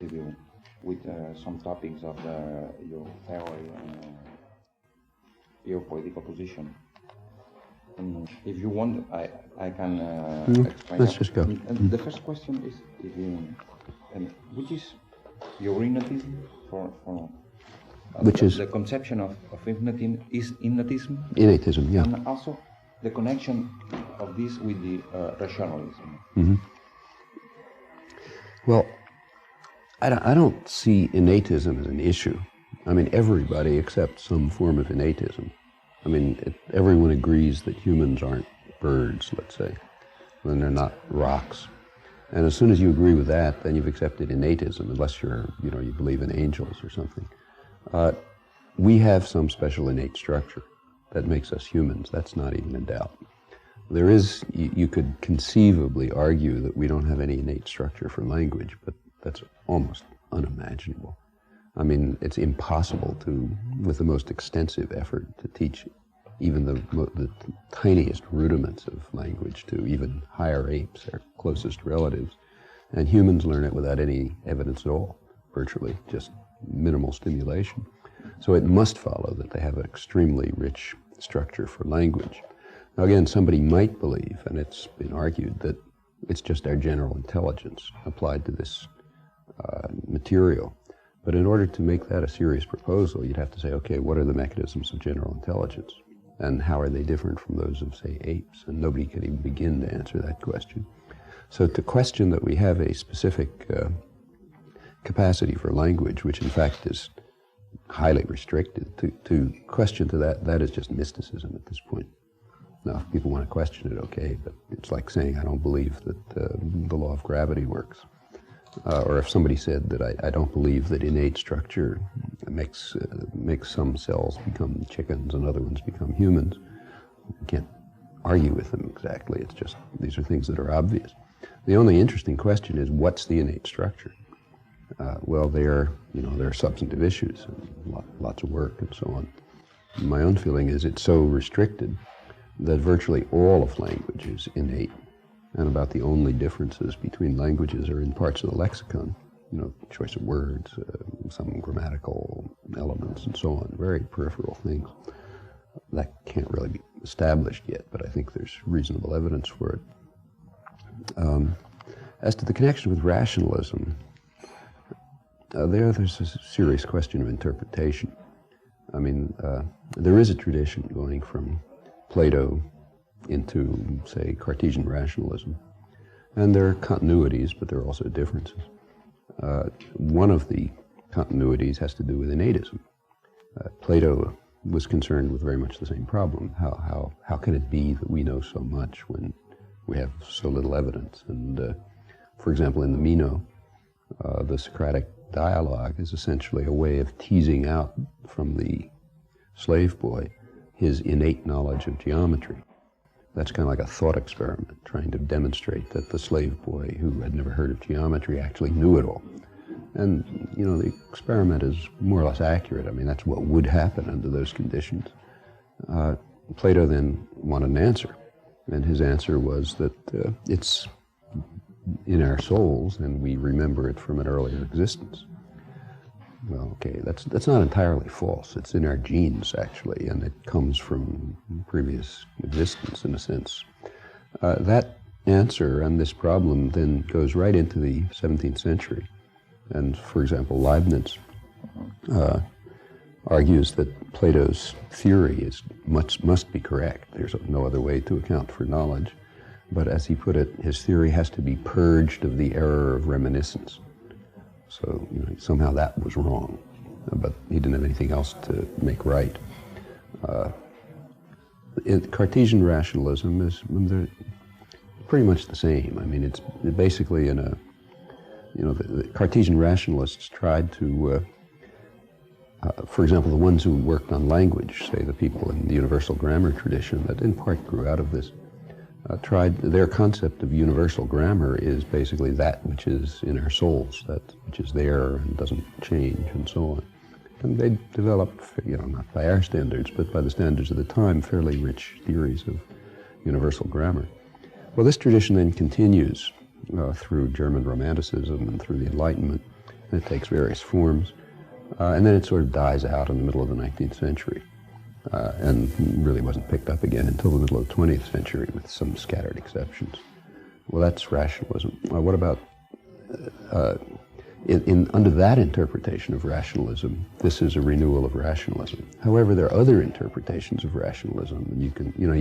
review with some topics of your theory and your political position. If you want, I can explain. Let's just go. And the first question is, which is your innatism for which is the conception of innatism? Innatism, yeah. And also the connection of this with the rationalism. Mm-hmm. Well, I don't see innatism as an issue. I mean, everybody accepts some form of innatism. I mean, everyone agrees that humans aren't birds, let's say, and they're not rocks. And as soon as you agree with that, then you've accepted innatism, unless you believe in angels or something. We have some special innate structure that makes us humans. That's not even in doubt. There is, you could conceivably argue that we don't have any innate structure for language, but that's almost unimaginable. I mean, it's impossible to, with the most extensive effort, to teach even the tiniest rudiments of language to even higher apes, our closest relatives. And humans learn it without any evidence at all, virtually, just minimal stimulation. So it must follow that they have an extremely rich structure for language. Now again, somebody might believe, and it's been argued, that it's just our general intelligence applied to this material. But in order to make that a serious proposal, you'd have to say, okay, what are the mechanisms of general intelligence? And how are they different from those of, say, apes? And nobody can even begin to answer that question. So to question that we have a specific capacity for language, which in fact is highly restricted, to question to that is just mysticism at this point. Now, if people want to question it, okay, but it's like saying I don't believe that the law of gravity works. Or if somebody said that I don't believe that innate structure makes some cells become chickens and other ones become humans, you can't argue with them exactly. It's just, these are things that are obvious. The only interesting question is, what's the innate structure? Well, there are substantive issues, and lots of work and so on. My own feeling is it's so restricted that virtually all of language is innate. And about the only differences between languages are in parts of the lexicon, choice of words, some grammatical elements and so on, very peripheral things. That can't really be established yet, but I think there's reasonable evidence for it. As to the connection with rationalism, there's a serious question of interpretation. I mean, there is a tradition going from Plato into, say, Cartesian rationalism. And there are continuities, but there are also differences. One of the continuities has to do with innatism. Plato was concerned with very much the same problem. How can it be that we know so much when we have so little evidence? And for example, in the Meno, the Socratic dialogue is essentially a way of teasing out from the slave boy his innate knowledge of geometry. That's kind of like a thought experiment, trying to demonstrate that the slave boy who had never heard of geometry actually knew it all. And, the experiment is more or less accurate. I mean, that's what would happen under those conditions. Plato then wanted an answer, and his answer was that it's in our souls, and we remember it from an earlier existence. Well, okay, that's not entirely false. It's in our genes, actually, and it comes from previous existence, in a sense. That answer and this problem then goes right into the 17th century. And, for example, Leibniz argues that Plato's theory must be correct. There's no other way to account for knowledge. But as he put it, his theory has to be purged of the error of reminiscence. So somehow that was wrong, but he didn't have anything else to make right. Cartesian rationalism is pretty much the same. I mean, it's basically the Cartesian rationalists tried to, for example, the ones who worked on language, say the people in the universal grammar tradition that in part grew out of this, their concept of universal grammar is basically that which is in our souls, that which is there and doesn't change and so on. And they developed, not by our standards, but by the standards of the time, fairly rich theories of universal grammar. Well, this tradition then continues through German Romanticism and through the Enlightenment, It takes various forms. And then it sort of dies out in the middle of the 19th century. And really wasn't picked up again until the middle of the 20th century with some scattered exceptions. Well, that's rationalism. What about, under that interpretation of rationalism, this is a renewal of rationalism. However, there are other interpretations of rationalism, and you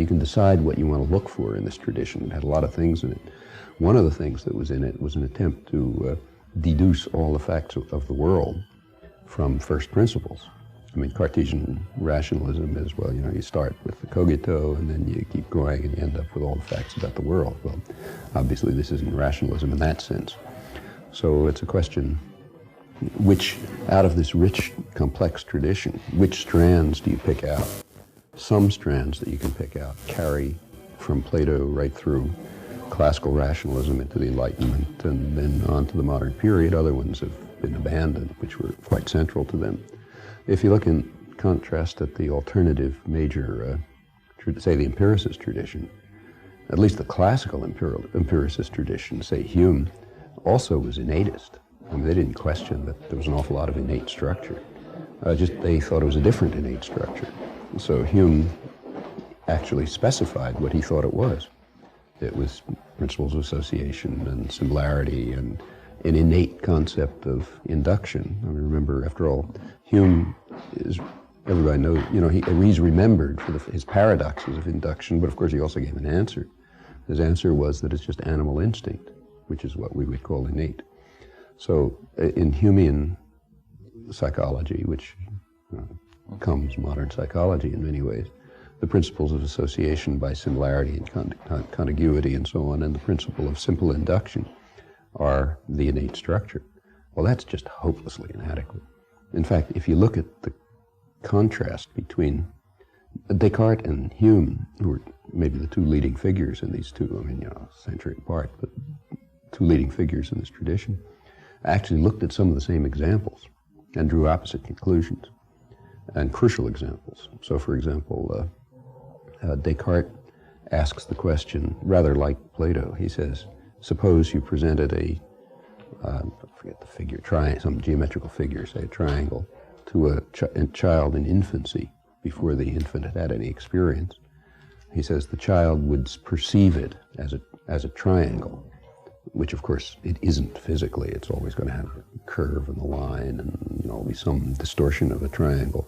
can decide what you want to look for in this tradition. It had a lot of things in it. One of the things that was in it was an attempt to deduce all the facts of the world from first principles. I mean, Cartesian rationalism is, well, you start with the cogito, and then you keep going, and you end up with all the facts about the world. Well, obviously, this isn't rationalism in that sense. So it's a question, which, out of this rich, complex tradition, which strands do you pick out? Some strands that you can pick out carry from Plato right through classical rationalism into the Enlightenment, and then on to the modern period. Other ones have been abandoned, which were quite central to them. If you look in contrast at the alternative major, say the empiricist tradition, at least the classical empiricist tradition, say Hume, also was innatist. I mean, they didn't question that there was an awful lot of innate structure. Just they thought it was a different innate structure. So Hume actually specified what he thought it was. It was principles of association and similarity and an innate concept of induction. I mean, remember, after all, Hume is, everybody knows, he's remembered for his paradoxes of induction, but of course he also gave an answer. His answer was that it's just animal instinct, which is what we would call innate. So in Humean psychology, which comes modern psychology in many ways, the principles of association by similarity and contiguity and so on, and the principle of simple induction are the innate structure. Well, that's just hopelessly inadequate. In fact, if you look at the contrast between Descartes and Hume, who were maybe the two leading figures in these two, I mean, a century apart, but two leading figures in this tradition, actually looked at some of the same examples and drew opposite conclusions, and crucial examples. So, for example, Descartes asks the question, rather like Plato. He says, suppose you presented I forget the figure, some geometrical figure, say a triangle, to a child in infancy, before the infant had any experience. He says the child would perceive it as a triangle, which of course it isn't physically. It's always going to have a curve in the line and always some distortion of a triangle.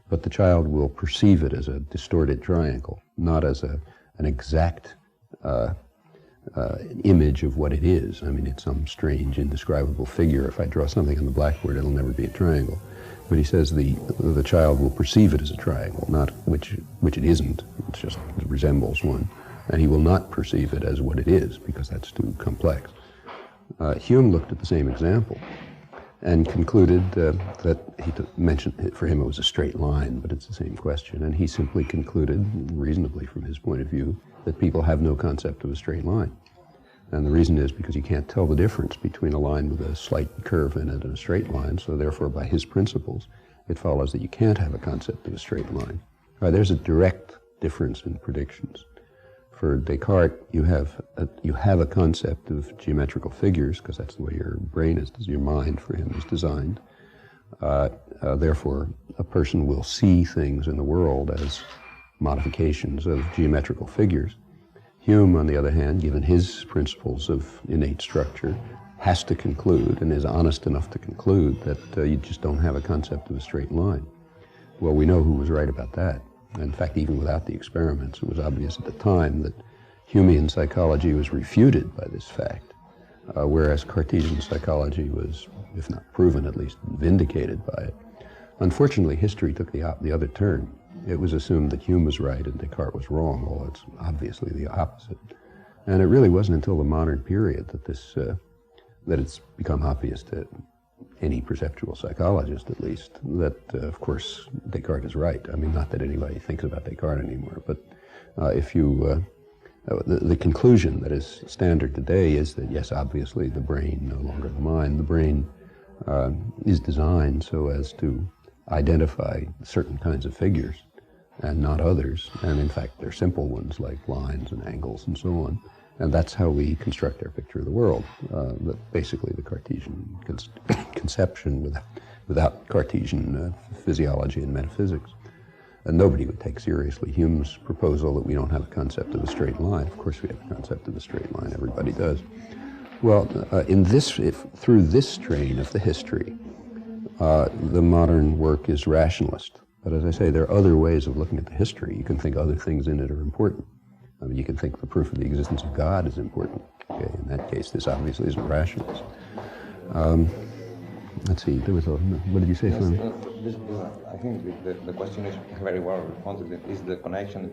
But the child will perceive it as a distorted triangle, not as an exact image of what it is. I mean, it's some strange, indescribable figure. If I draw something on the blackboard, it'll never be a triangle. But he says the child will perceive it as a triangle, not which it isn't. It just resembles one. And he will not perceive it as what it is, because that's too complex. Hume looked at the same example and concluded that he mentioned, for him it was a straight line, but it's the same question. And he simply concluded, reasonably from his point of view, that people have no concept of a straight line. And the reason is because you can't tell the difference between a line with a slight curve in it and a straight line, so therefore by his principles, it follows that you can't have a concept of a straight line. There's a direct difference in predictions. For Descartes, you have a concept of geometrical figures, because that's the way your brain is, your mind for him is designed. Therefore, a person will see things in the world as modifications of geometrical figures. Hume, on the other hand, given his principles of innate structure, has to conclude, and is honest enough to conclude, that you just don't have a concept of a straight line. Well, we know who was right about that. In fact, even without the experiments, it was obvious at the time that Humean psychology was refuted by this fact, whereas Cartesian psychology was, if not proven, at least vindicated by it. Unfortunately, history took the other turn. It was assumed that Hume was right and Descartes was wrong. Well, it's obviously the opposite. And it really wasn't until the modern period that it's become obvious to any perceptual psychologist, at least, that, of course, Descartes is right. I mean, not that anybody thinks about Descartes anymore, but the conclusion that is standard today is that, yes, obviously, the brain, no longer the mind, the brain is designed so as to identify certain kinds of figures and not others. And in fact, they're simple ones like lines and angles and so on. And that's how we construct our picture of the world, basically the Cartesian conception without Cartesian physiology and metaphysics. And nobody would take seriously Hume's proposal that we don't have a concept of a straight line. Of course we have a concept of a straight line, everybody does. Well, through this strain of the history, the modern work is rationalist. But as I say, there are other ways of looking at the history. You can think other things in it are important. I mean, you can think the proof of the existence of God is important. Okay, in that case, this obviously isn't rationalist. Let's see, there was a, what did you say, Phil? I think the question is very well responded. Is the connection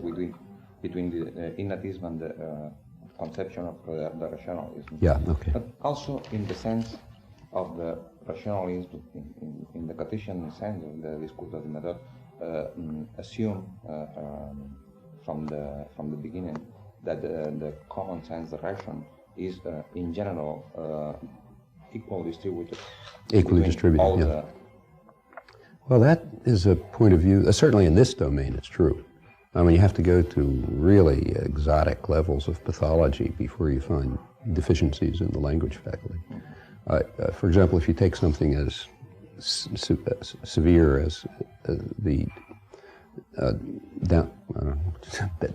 between the innatism and the conception of the rationalism. Yeah, okay. But also in the sense of the rationalism, in the Cartesian sense of the discourse of the method, assume from the beginning that the common sense, the ration, is in general equally distributed. Equally distributed, yeah. Well, that is a point of view, certainly in this domain it's true. I mean, you have to go to really exotic levels of pathology before you find deficiencies in the language faculty. For example, if you take something as severe as the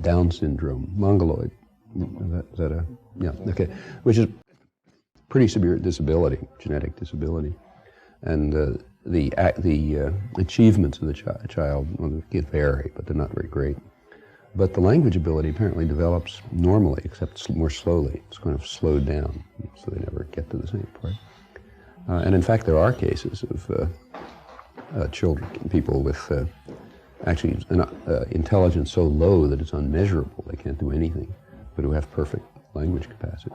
Down syndrome, mongoloid, is that a, yeah, okay, which is pretty severe disability, genetic disability. And the achievements of the child, well, they vary, but they're not very great. But the language ability apparently develops normally, except more slowly. It's kind of slowed down, so they never get to the same part. And in fact, there are cases of children, people with actually intelligence so low that it's unmeasurable, they can't do anything, but who have perfect language capacity.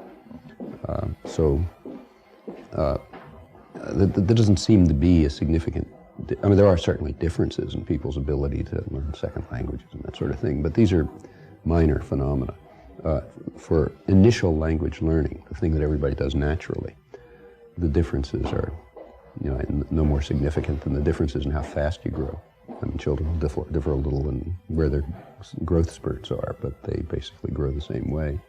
There doesn't seem to be a significant, I mean, there are certainly differences in people's ability to learn second languages and that sort of thing, but these are minor phenomena. For initial language learning, the thing that everybody does naturally, the differences are, no more significant than the differences in how fast you grow. I mean, children differ a little in where their growth spurts are, but they basically grow the same way.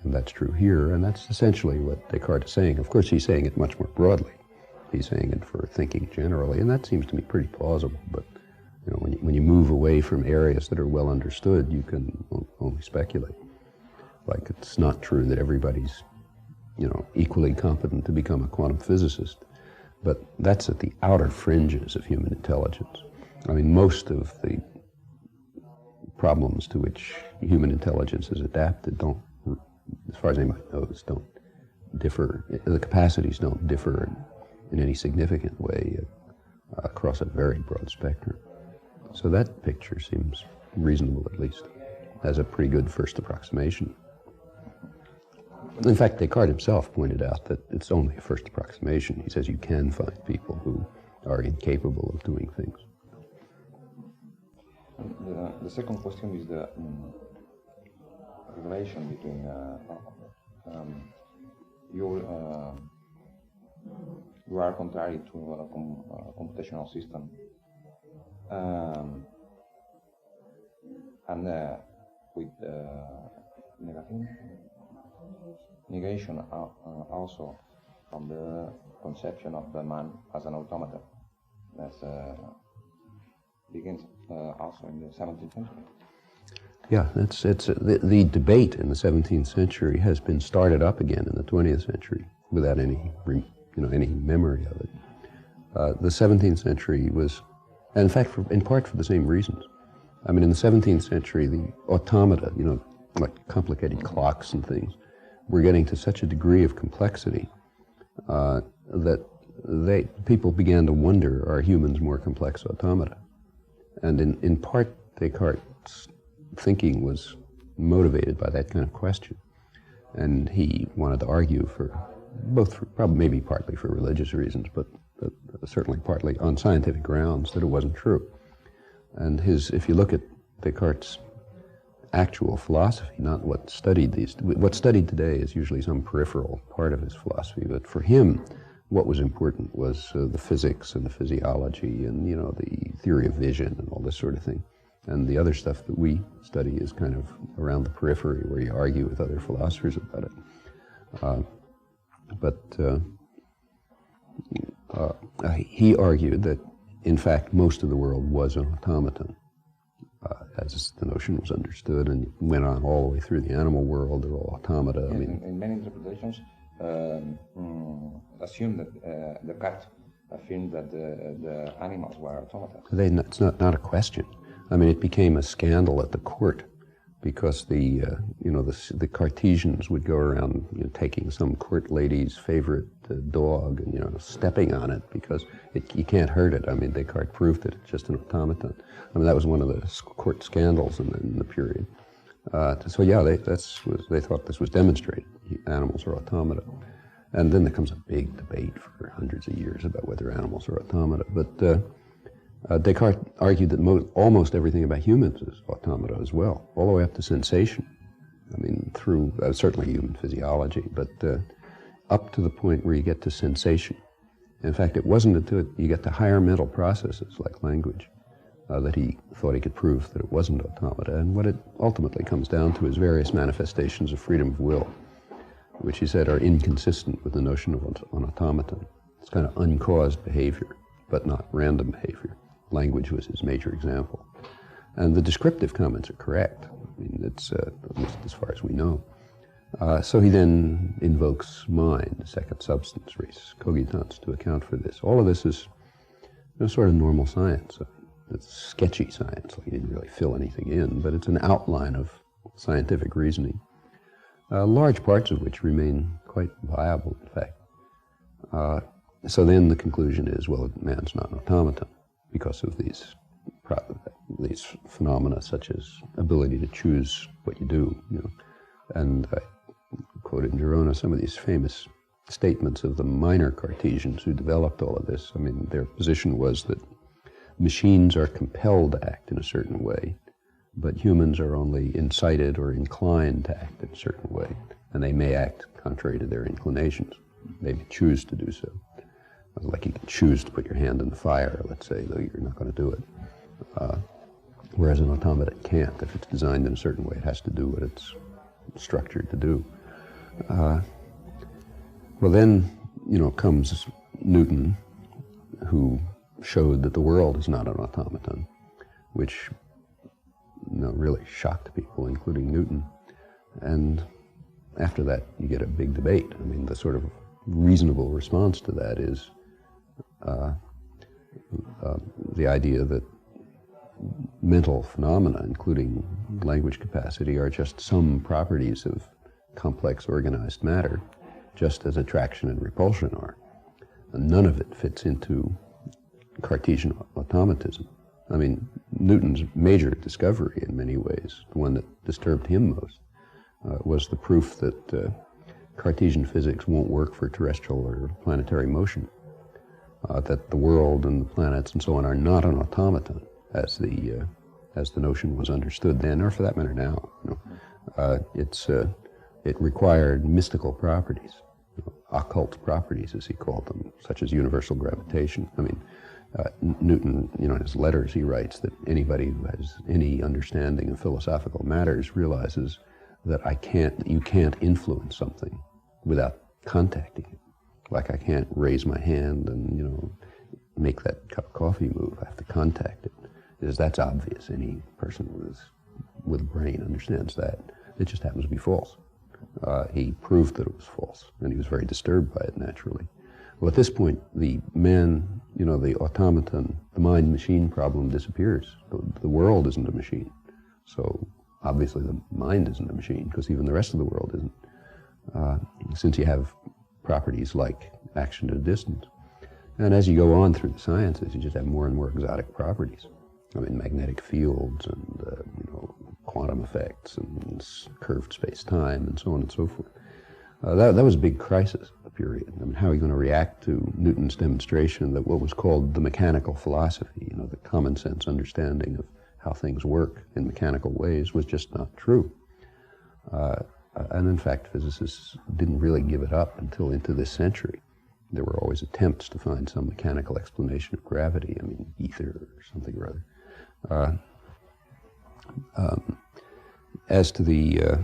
And that's true here, and that's essentially what Descartes is saying. Of course, he's saying it much more broadly. He's saying it for thinking generally, and that seems to me pretty plausible. But when you move away from areas that are well understood, you can only speculate. Like, it's not true that everybody's equally competent to become a quantum physicist, but that's at the outer fringes of human intelligence. I mean, most of the problems to which human intelligence is adapted don't, as far as anybody knows, don't differ. The capacities don't differ in any significant way across a very broad spectrum. So that picture seems reasonable, at least, as a pretty good first approximation. In fact, Descartes himself pointed out that it's only a first approximation. He says you can find people who are incapable of doing things. The second question is the relation between you are contrary to a computational system, and with negation also from the conception of the man as an automaton that begins also in the 17th century. Yeah, the debate in the 17th century has been started up again in the 20th century without any memory of it. The 17th century was, and in fact, in part for the same reasons. I mean, in the 17th century, the automata, like complicated clocks and things, were getting to such a degree of complexity that people began to wonder, are humans more complex automata? And in part, Descartes' thinking was motivated by that kind of question. And he wanted to argue probably maybe partly for religious reasons, but certainly partly on scientific grounds, that it wasn't true. And if you look at Descartes' actual philosophy, not what's studied today is usually some peripheral part of his philosophy, but for him, what was important was the physics and the physiology and, the theory of vision and all this sort of thing. And the other stuff that we study is kind of around the periphery, where you argue with other philosophers He argued that, in fact, most of the world was an automaton, as the notion was understood, and went on all the way through the animal world. They're all automata. I mean, in many interpretations, assume that Descartes affirmed that the animals were automata. It's not a question. I mean, it became a scandal at the court because the Cartesians would go around taking some court lady's favorite dog and stepping on it because you can't hurt it. I mean, Descartes proved it. It's just an automaton. I mean, that was one of the court scandals in the period. So yeah, they thought this was demonstrated. Animals are automata. And then there comes a big debate for hundreds of years about whether animals are automata. But Descartes argued that almost everything about humans is automata as well, all the way up to sensation. I mean, through certainly human physiology, but up to the point where you get to sensation. In fact, it wasn't until you get to higher mental processes like language that he thought he could prove that it wasn't automata. And what it ultimately comes down to is various manifestations of freedom of will, which he said are inconsistent with the notion of an automaton. It's kind of uncaused behavior, but not random behavior. Language was his major example. And the descriptive comments are correct. I mean, it's, at least as far as we know. So he then invokes mind, the second substance, res cogitans, to account for this. All of this is sort of normal science. It's sketchy science, like he didn't really fill anything in, but it's an outline of scientific reasoning. Large parts of which remain quite viable, in fact. So then the conclusion is, well, man's not an automaton because of these phenomena, such as ability to choose what you do. And I quoted in Girona some of these famous statements of the minor Cartesians who developed all of this. I mean, their position was that machines are compelled to act in a certain way, but humans are only incited or inclined to act in a certain way, and they may act contrary to their inclinations. They may choose to do so. Like you can choose to put your hand in the fire, let's say, though you're not going to do it. Whereas an automaton can't. If it's designed in a certain way, it has to do what it's structured to do. Well, then, comes Newton, who showed that the world is not an automaton, which really shocked people, including Newton. And after that, you get a big debate. I mean, the sort of reasonable response to that is the idea that mental phenomena, including language capacity, are just some properties of complex organized matter, just as attraction and repulsion are. And none of it fits into Cartesian automatism. I mean, Newton's major discovery in many ways, the one that disturbed him most, was the proof that Cartesian physics won't work for terrestrial or planetary motion, that the world and the planets and so on are not an automaton as the notion was understood then, or for that matter now. It required mystical properties, occult properties, as he called them, such as universal gravitation. I mean, Newton, in his letters, he writes that anybody who has any understanding of philosophical matters realizes that you can't influence something without contacting it. Like I can't raise my hand and, make that cup of coffee move. I have to contact it. Because that's obvious. Any person with a brain understands that. It just happens to be false. He proved that it was false, and he was very disturbed by it, naturally. Well, at this point, the man, the automaton, the mind-machine problem disappears. The world isn't a machine. So obviously the mind isn't a machine, because even the rest of the world isn't, since you have properties like action at a distance. And as you go on through the sciences, you just have more and more exotic properties. I mean, magnetic fields and, quantum effects and curved space-time and so on and so forth. That was a big crisis of the period. I mean, how are you going to react to Newton's demonstration that what was called the mechanical philosophy, the common sense understanding of how things work in mechanical ways, was just not true. And in fact, physicists didn't really give it up until into this century. There were always attempts to find some mechanical explanation of gravity, I mean, ether or something or other. As to the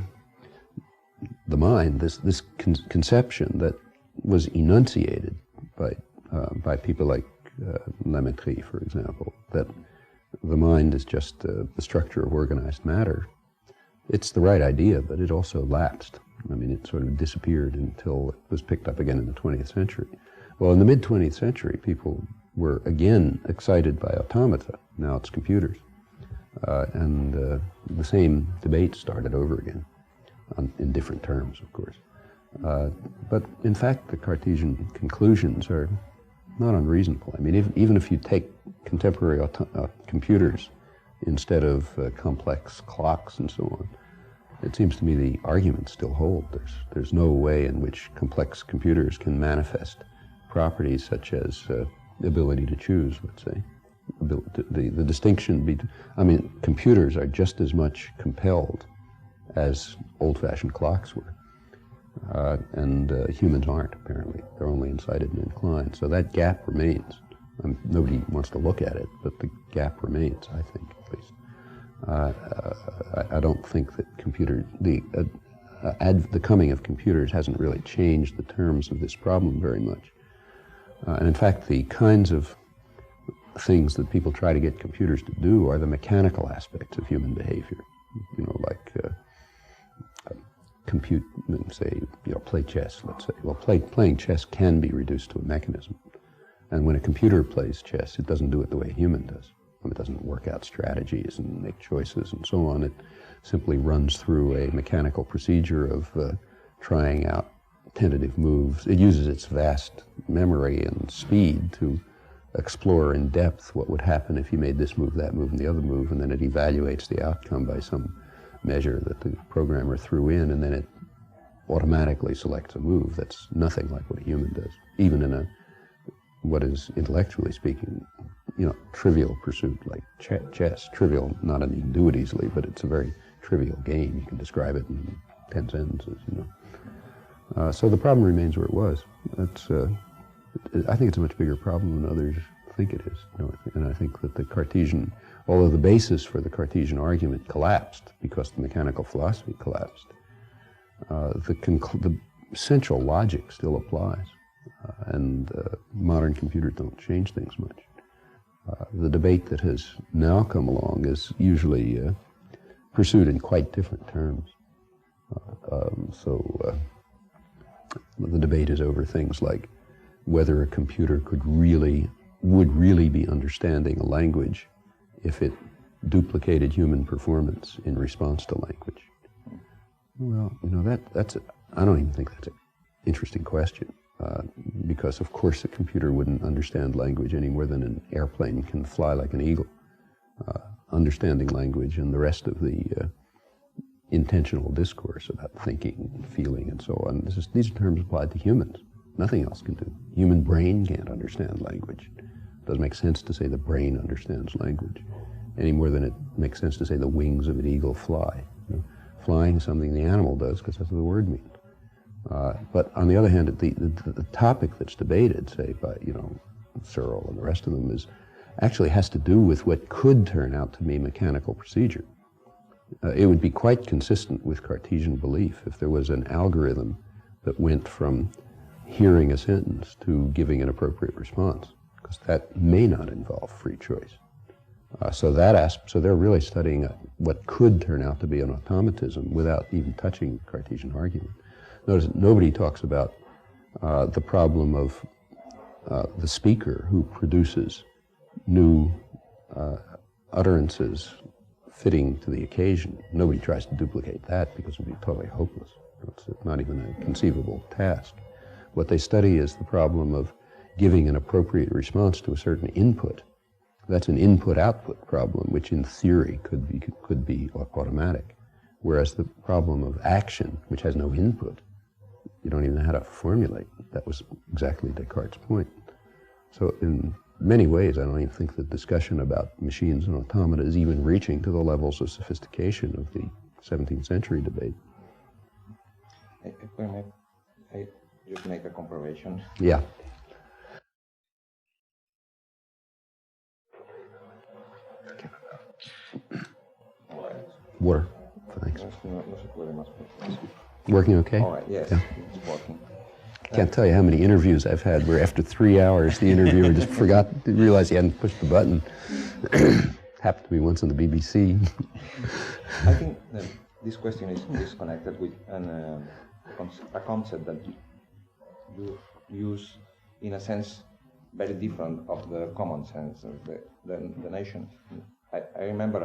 the mind, this conception that was enunciated by people like Leibniz, for example, that the mind is just the structure of organized matter. It's the right idea, but it also lapsed. I mean, it sort of disappeared until it was picked up again in the 20th century. Well, in the mid-20th century, people were again excited by automata. Now it's computers. And the same debate started over again, in different terms, of course. But in fact, the Cartesian conclusions are not unreasonable. I mean, even if you take contemporary computers instead of complex clocks and so on, it seems to me the arguments still hold. There's no way in which complex computers can manifest properties such as the ability to choose, let's say. The distinction between, I mean, computers are just as much compelled as old-fashioned clocks were. And humans aren't, apparently. They're only incited and inclined. So that gap remains. Nobody wants to look at it, but the gap remains, I think, at least. I don't think that the coming of computers hasn't really changed the terms of this problem very much. And in fact, the kinds of things that people try to get computers to do are the mechanical aspects of human behavior. You know, like compute, say, play chess, let's say. Well, playing chess can be reduced to a mechanism. And when a computer plays chess, it doesn't do it the way a human does. It doesn't work out strategies and make choices and so on. It simply runs through a mechanical procedure of trying out tentative moves. It uses its vast memory and speed to explore in depth what would happen if you made this move, that move, and the other move, and then it evaluates the outcome by some measure that the programmer threw in, and then it automatically selects a move. That's nothing like what a human does, even in what is, intellectually speaking, trivial pursuit like chess. Trivial, not that you can do it easily, but it's a very trivial game. You can describe it in 10 sentences, So the problem remains where it was. I think it's a much bigger problem than others think it is. And I think that the Cartesian, although the basis for the Cartesian argument collapsed because the mechanical philosophy collapsed, the essential logic still applies. And modern computers don't change things much. The debate that has now come along is usually pursued in quite different terms. The debate is over things like whether a computer would really be understanding a language if it duplicated human performance in response to language. Well, I don't even think that's an interesting question. Because of course a computer wouldn't understand language any more than an airplane can fly like an eagle. Understanding language and the rest of the intentional discourse about thinking and feeling and so on, these are terms applied to humans. Nothing else can do. Human brain can't understand language. It doesn't make sense to say the brain understands language any more than it makes sense to say the wings of an eagle fly. Flying is something the animal does because that's what the word means. But on the other hand, the topic that's debated, say by Searle and the rest of them, actually has to do with what could turn out to be mechanical procedure. It would be quite consistent with Cartesian belief if there was an algorithm that went from hearing a sentence to giving an appropriate response, because that may not involve free choice. So they're really studying what could turn out to be an automatism without even touching the Cartesian argument. Notice nobody talks about the problem of the speaker who produces new utterances fitting to the occasion. Nobody tries to duplicate that because it would be totally hopeless. It's not even a conceivable task. What they study is the problem of giving an appropriate response to a certain input. That's an input-output problem, which in theory could be automatic. Whereas the problem of action, which has no input, you don't even know how to formulate. That was exactly Descartes' point. So in many ways, I don't even think the discussion about machines and automata is even reaching to the levels of sophistication of the 17th century debate. I just make a comparison. Yeah. Water. Thanks. No se puede más. Working okay? All right, yes, Yeah. it's working. Can't tell you how many interviews I've had where after 3 hours the interviewer just forgot to realize he hadn't pushed the button. Happened to me once on the BBC. I think this question is connected with a concept that you use, in a sense, very different of the common sense of the nation. I remember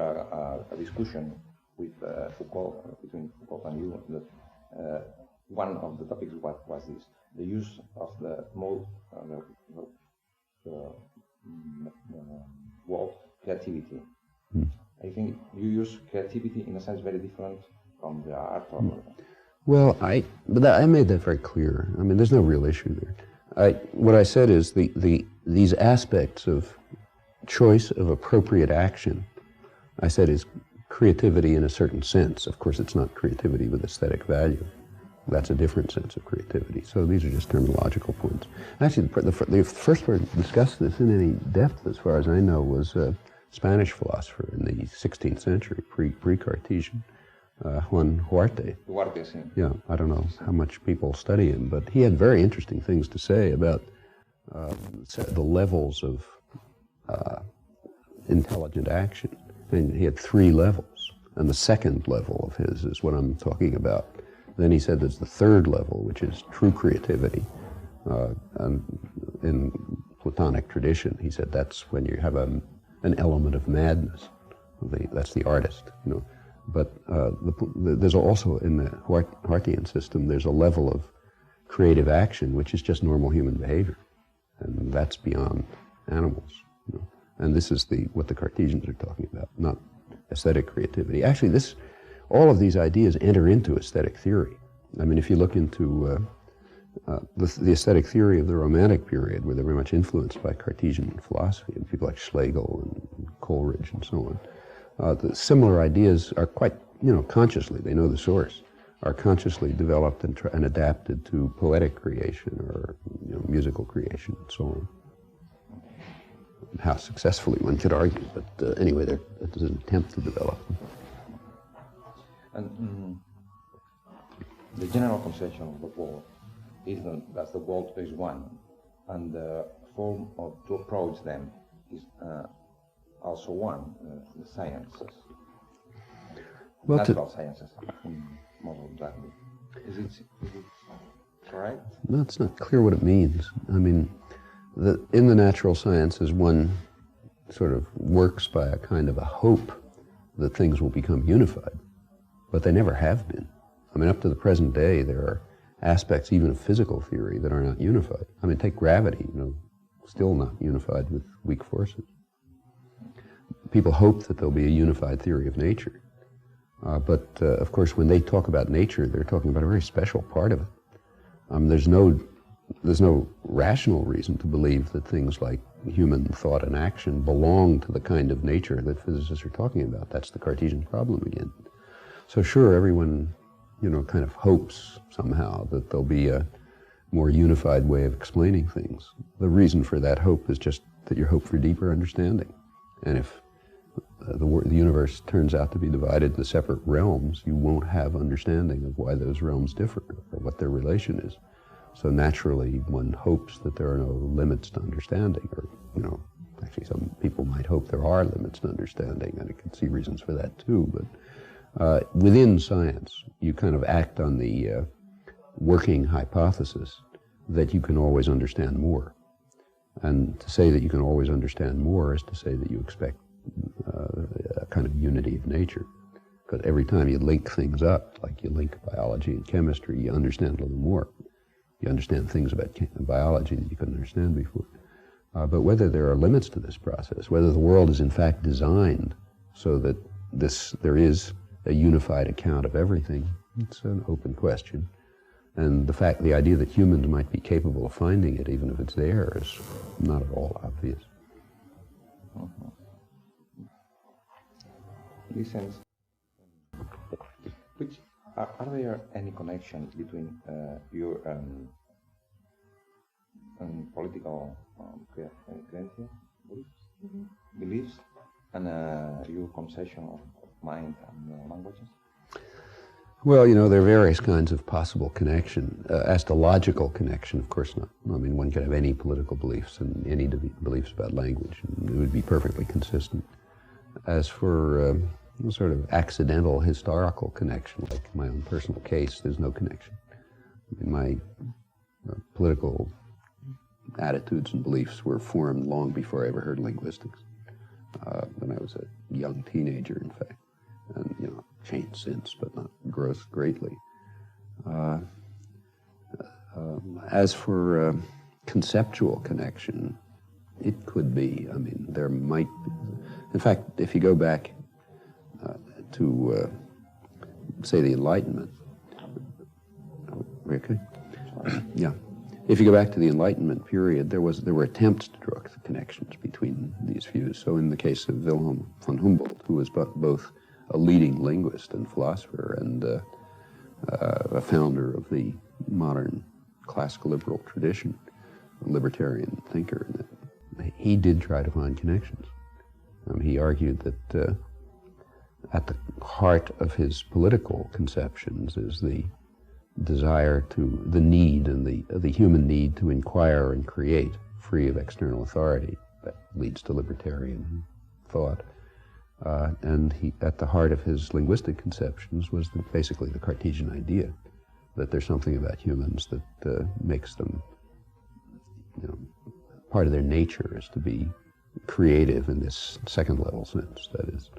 a discussion with Foucault, between Foucault and you, that one of the topics was this: the use of the mode, the word creativity. I think you use creativity in a sense very different from the art. Well, I made that very clear. I mean, there's no real issue there. What I said is these aspects of choice of appropriate action, I said, is creativity in a certain sense. Of course, it's not creativity with aesthetic value. That's a different sense of creativity. So these are just terminological points. Actually, the first person to discuss this in any depth, as far as I know, was a Spanish philosopher in the 16th century, pre-Cartesian, Juan Huarte. Yeah, I don't know how much people study him, but he had very interesting things to say about the levels of intelligent action. I mean, he had 3 levels, and the second level of his is what I'm talking about. Then he said there's the third level, which is true creativity. And in Platonic tradition, he said that's when you have an element of madness. That's the artist, you know. But there's also, in the Huartian system, there's a level of creative action which is just normal human behavior, and that's beyond animals. You know? And this is what the Cartesians are talking about, not aesthetic creativity. Actually, all of these ideas enter into aesthetic theory. I mean, if you look into the aesthetic theory of the Romantic period, where they're very much influenced by Cartesian philosophy, and people like Schlegel and Coleridge and so on, the similar ideas are quite, consciously, they know the source, are consciously developed and adapted to poetic creation or musical creation and so on. How successfully one could argue, but anyway, there's an attempt to develop them. And the general conception of the world is that the world is one, and the form to approach them is also one, the sciences. Well, natural sciences, most of that. Is it correct? No, it's not clear what it means. I mean, in the natural sciences, one sort of works by a kind of a hope that things will become unified, but they never have been. I mean, up to the present day, there are aspects even of physical theory that are not unified. I mean, take gravity, still not unified with weak forces. People hope that there'll be a unified theory of nature. But of course, when they talk about nature, they're talking about a very special part of it. There's no rational reason to believe that things like human thought and action belong to the kind of nature that physicists are talking about. That's the Cartesian problem again. So sure, everyone, kind of hopes somehow that there'll be a more unified way of explaining things. The reason for that hope is just that you hope for deeper understanding. And if the universe turns out to be divided into separate realms, you won't have understanding of why those realms differ or what their relation is. So naturally, one hopes that there are no limits to understanding, or, actually some people might hope there are limits to understanding, and I can see reasons for that too, but within science, you kind of act on the working hypothesis that you can always understand more. And to say that you can always understand more is to say that you expect a kind of unity of nature. Because every time you link things up, like you link biology and chemistry, you understand a little more. You understand things about biology that you couldn't understand before. But whether there are limits to this process, whether the world is in fact designed so that there is a unified account of everything, it's an open question. And the idea that humans might be capable of finding it, even if it's there, is not at all obvious. Listen, are there any connection between your political beliefs and your conception of mind and languages? Well, you know, there are various kinds of possible connection. As to logical connection, of course not. I mean, one could have any political beliefs and any beliefs about language, and it would be perfectly consistent. As for sort of accidental historical connection, like my own personal case, there's no connection. I mean, my political attitudes and beliefs were formed long before I ever heard linguistics, when I was a young teenager, in fact. And, you know, changed since, but not grows greatly. As for conceptual connection, it could be. I mean, there might be. In fact, if you go back to, say, the Enlightenment, okay? Yeah. If you go back to the Enlightenment period, there were attempts to draw connections between these views. So in the case of Wilhelm von Humboldt, who was both a leading linguist and philosopher and a founder of the modern classical liberal tradition, a libertarian thinker, he did try to find connections. He argued that at the heart of his political conceptions is the desire the need and the human need to inquire and create, free of external authority. That leads to libertarian thought. And at the heart of his linguistic conceptions was basically the Cartesian idea that there's something about humans that makes them, you know, part of their nature is to be creative in this second level sense, that is,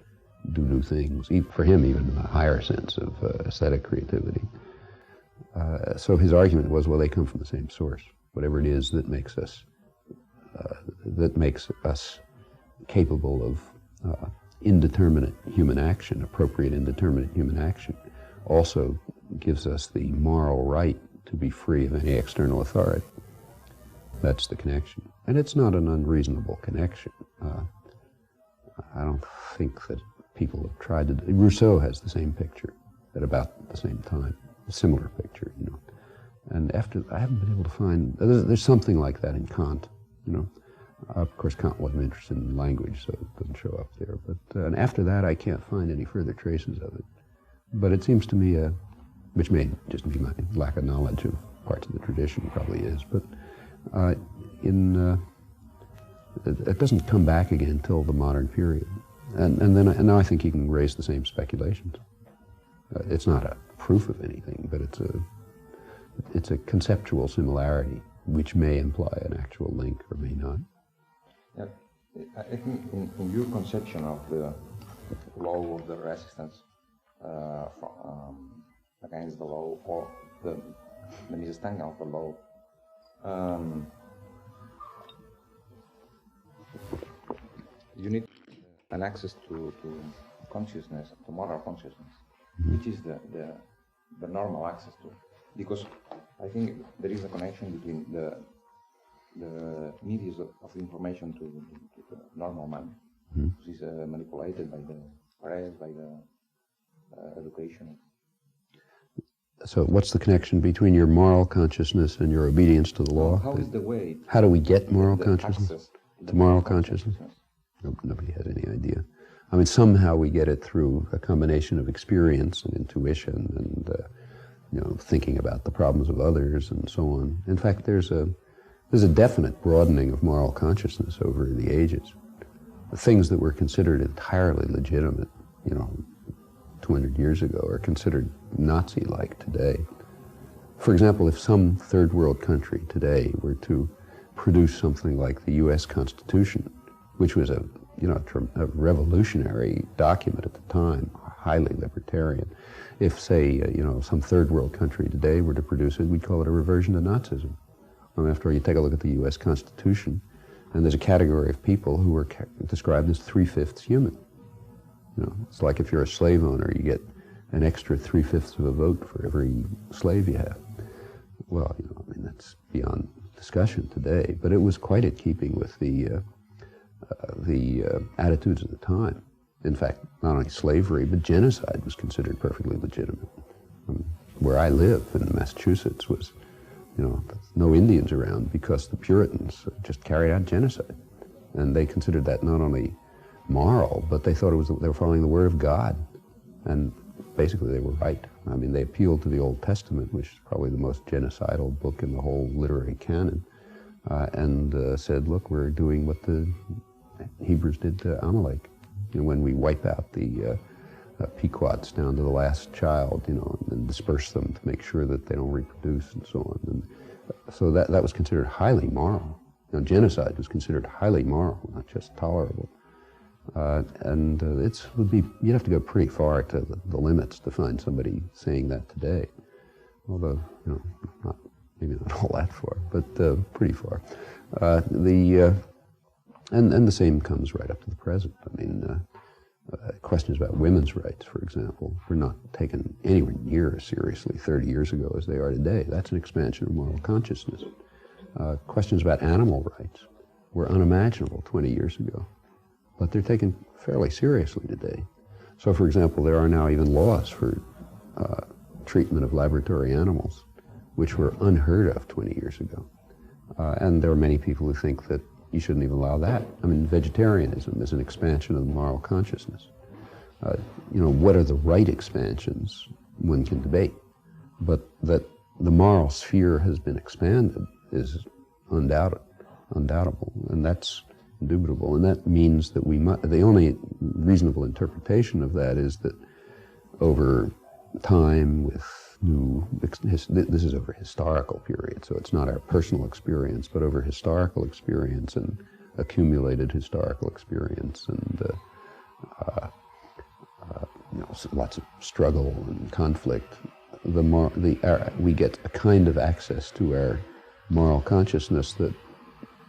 do new things, for him even in a higher sense of aesthetic creativity. So his argument was, well, they come from the same source. Whatever it is that makes us capable of indeterminate human action, appropriate indeterminate human action, also gives us the moral right to be free of any external authority. That's the connection. And it's not an unreasonable connection. I don't think that people have tried to... Rousseau has the same picture at about the same time, a similar picture, you know. And I haven't been able to find... There's something like that in Kant, you know. Of course, Kant wasn't interested in language, so it doesn't show up there. But and after that, I can't find any further traces of it. But it seems to me, which may just be my lack of knowledge of parts of the tradition, probably is, but it doesn't come back again until the modern period. And now I think you can raise the same speculations. It's not a proof of anything, but it's a conceptual similarity, which may imply an actual link or may not. Yeah, I think in your conception of the law of the resistance against the law, or the misunderstanding of the law, you need an access to consciousness, to moral consciousness, which is the normal access to. Because I think there is a connection between the needs of information to the normal man, which is manipulated by the press, by the education. So what's the connection between your moral consciousness and your obedience to the law? How is the way? How do we get moral consciousness? Access to moral consciousness? Nobody has any idea. I mean, somehow we get it through a combination of experience and intuition and you know, thinking about the problems of others and so on. In fact, there's a definite broadening of moral consciousness over the ages. The things that were considered entirely legitimate, you know, 200 years ago are considered Nazi-like today. For example, if some third world country today were to produce something like the U.S. Constitution, which was a revolutionary document at the time, highly libertarian. If, say, some third world country today were to produce it, we'd call it a reversion to Nazism. After all, you take a look at the U.S. Constitution, and there's a category of people who are described as 3/5 human. You know, it's like if you're a slave owner, you get an extra 3/5 of a vote for every slave you have. Well, that's beyond discussion today, but it was quite at keeping with the attitudes of the time. In fact, not only slavery, but genocide was considered perfectly legitimate. Where I live in Massachusetts was, no Indians around because the Puritans just carried out genocide. And they considered that not only moral, but they thought they were following the word of God. And basically they were right. I mean, they appealed to the Old Testament, which is probably the most genocidal book in the whole literary canon, and said, look, we're doing what the Hebrews did to Amalek. You know, when we wipe out the Pequots down to the last child, you know, and disperse them to make sure that they don't reproduce and so on. And so that was considered highly moral. Now, genocide was considered highly moral, not just tolerable. You'd have to go pretty far to the limits to find somebody saying that today. Although, you know, maybe not all that far, but pretty far. And the same comes right up to the present. I mean, questions about women's rights, for example, were not taken anywhere near as seriously 30 years ago as they are today. That's an expansion of moral consciousness. Questions about animal rights were unimaginable 20 years ago, but they're taken fairly seriously today. So, for example, there are now even laws for treatment of laboratory animals, which were unheard of 20 years ago. And there are many people who think that you shouldn't even allow that. I mean, vegetarianism is an expansion of the moral consciousness. You know, what are the right expansions? One can debate. But that the moral sphere has been expanded is undoubtable, and that's indubitable. And that means that the only reasonable interpretation of that is that over time with this is over a historical period, so it's not our personal experience, but over historical experience and accumulated historical experience and you know, lots of struggle and conflict. We get a kind of access to our moral consciousness that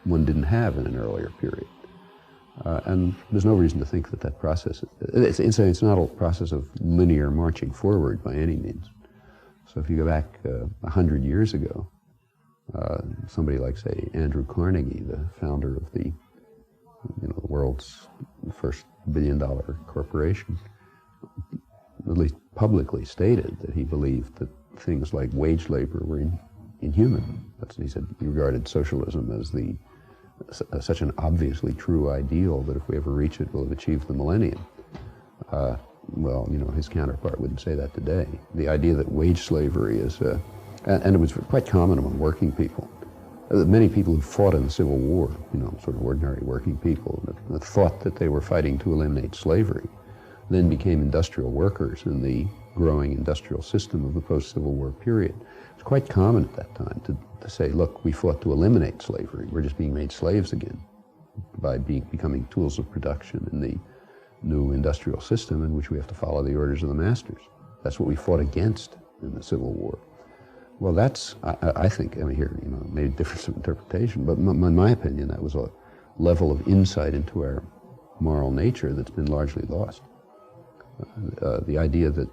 one didn't have in an earlier period. And there's no reason to think that process, it's not a process of linear marching forward by any means. So if you go back 100 years ago, somebody like, say, Andrew Carnegie, the founder of the world's first billion-dollar corporation, at least publicly stated that he believed that things like wage labor were inhuman. He said he regarded socialism as such an obviously true ideal that if we ever reach it, we'll have achieved the millennium. Well, you know, his counterpart wouldn't say that today. The idea that wage slavery is, and it was quite common among working people. Many people who fought in the Civil War, you know, sort of ordinary working people, that thought that they were fighting to eliminate slavery, then became industrial workers in the growing industrial system of the post-Civil War period. It's quite common at that time to say, look, we fought to eliminate slavery. We're just being made slaves again by becoming tools of production in the new industrial system in which we have to follow the orders of the masters. That's what we fought against in the Civil War. Well, that's, I think, I mean, here, you know, maybe difference of interpretation, but in my opinion, that was a level of insight into our moral nature that's been largely lost. The idea that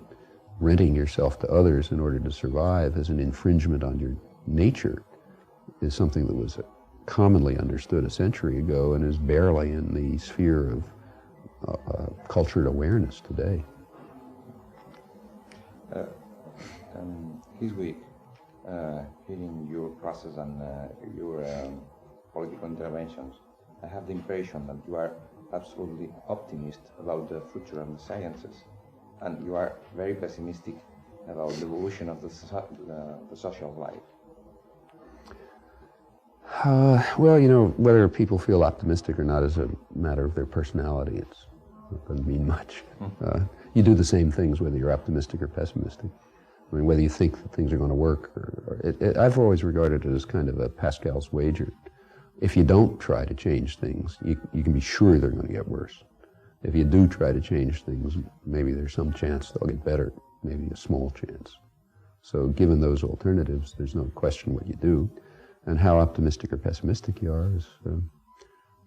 renting yourself to others in order to survive as an infringement on your nature is something that was commonly understood a century ago and is barely in the sphere of cultured awareness today. This week, hearing your process and your political interventions, I have the impression that you are absolutely optimistic about the future of the sciences, and you are very pessimistic about the evolution of the social life. Well, you know, whether people feel optimistic or not is a matter of their personality. It doesn't mean much. You do the same things whether you're optimistic or pessimistic. I mean, whether you think that things are going to work I've always regarded it as kind of a Pascal's wager. If you don't try to change things, you can be sure they're going to get worse. If you do try to change things, maybe there's some chance they'll get better, maybe a small chance. So given those alternatives, there's no question what you do. And how optimistic or pessimistic you are is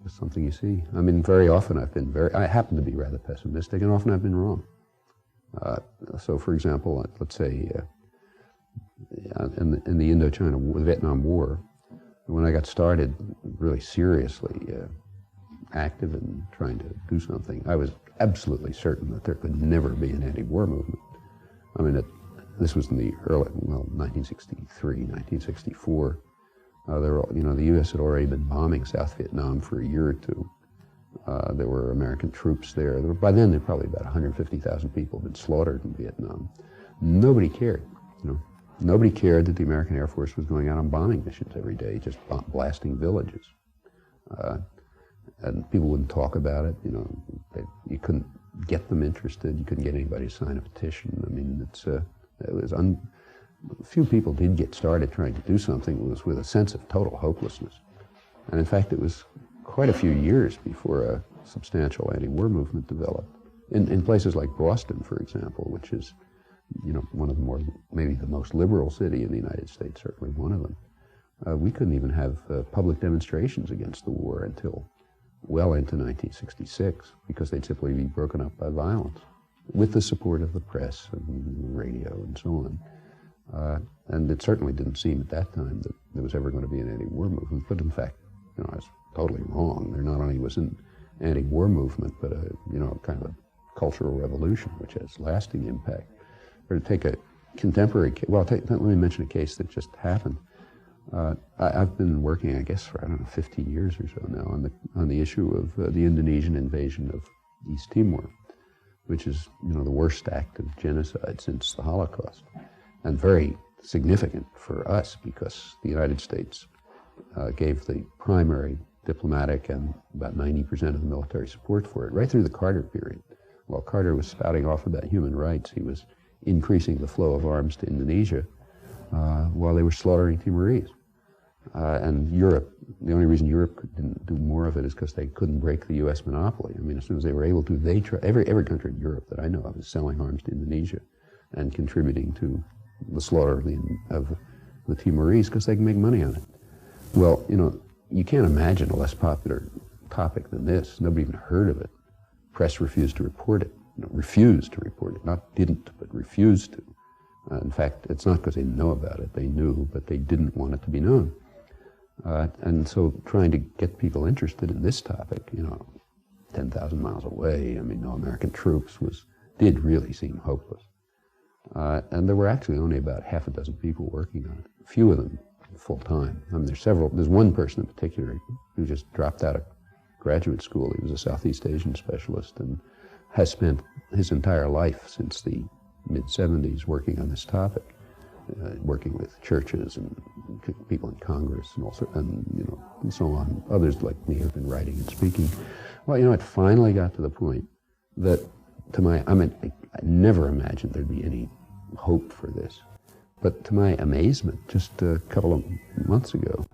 something you see. I mean, very often I happen to be rather pessimistic, and often I've been wrong. So, for example, let's say in the Indochina, the Vietnam War, when I got started really seriously active in trying to do something, I was absolutely certain that there could never be an anti-war movement. I mean, this was in the early, 1963, 1964. The U.S. had already been bombing South Vietnam for a year or two. There were American troops there. By then, there were probably about 150,000 people had been slaughtered in Vietnam. nobody cared. Nobody cared that the American Air Force was going out on bombing missions every day, just blasting villages. And people wouldn't talk about it. You couldn't get them interested. You couldn't get anybody to sign a petition. I mean, few people did get started trying to do something. It was with a sense of total hopelessness. And in fact, it was quite a few years before a substantial anti-war movement developed. In places like Boston, for example, which is, one of the more, maybe the most liberal city in the United States, certainly one of them. We couldn't even have public demonstrations against the war until well into 1966, because they'd simply be broken up by violence, with the support of the press and radio and so on. And it certainly didn't seem at that time that there was ever going to be an anti-war movement, but in fact, I was totally wrong. There not only was an anti-war movement, but kind of a cultural revolution, which has lasting impact. Or to take a contemporary case, let me mention a case that just happened. I've been working, I guess, for, 15 years or so now on the issue of the Indonesian invasion of East Timor, which is, the worst act of genocide since the Holocaust, and very significant for us because the United States gave the primary diplomatic and about 90% of the military support for it right through the Carter period. While Carter was spouting off about human rights, he was increasing the flow of arms to Indonesia while they were slaughtering Timorese. And Europe, the only reason Europe didn't do more of it is because they couldn't break the U.S. monopoly. I mean, as soon as they were able to, every country in Europe that I know of is selling arms to Indonesia and contributing to the slaughter of the Timorese because they can make money on it. Well, you can't imagine a less popular topic than this. Nobody even heard of it. Press refused to report it. Refused to report it. Not didn't, but refused to. In fact, it's not because they didn't know about it. They knew, but they didn't want it to be known. And so trying to get people interested in this topic, 10,000 miles away, no American troops did really seem hopeless. And there were actually only about half a dozen people working on it. A few of them full-time. There's one person in particular who just dropped out of graduate school. He was a Southeast Asian specialist and has spent his entire life since the mid-70s working on this topic, working with churches and people in Congress and and so on. Others like me have been writing and speaking. Well, it finally got to the point that I never imagined there'd be any hope for this. But to my amazement, just a couple of months ago,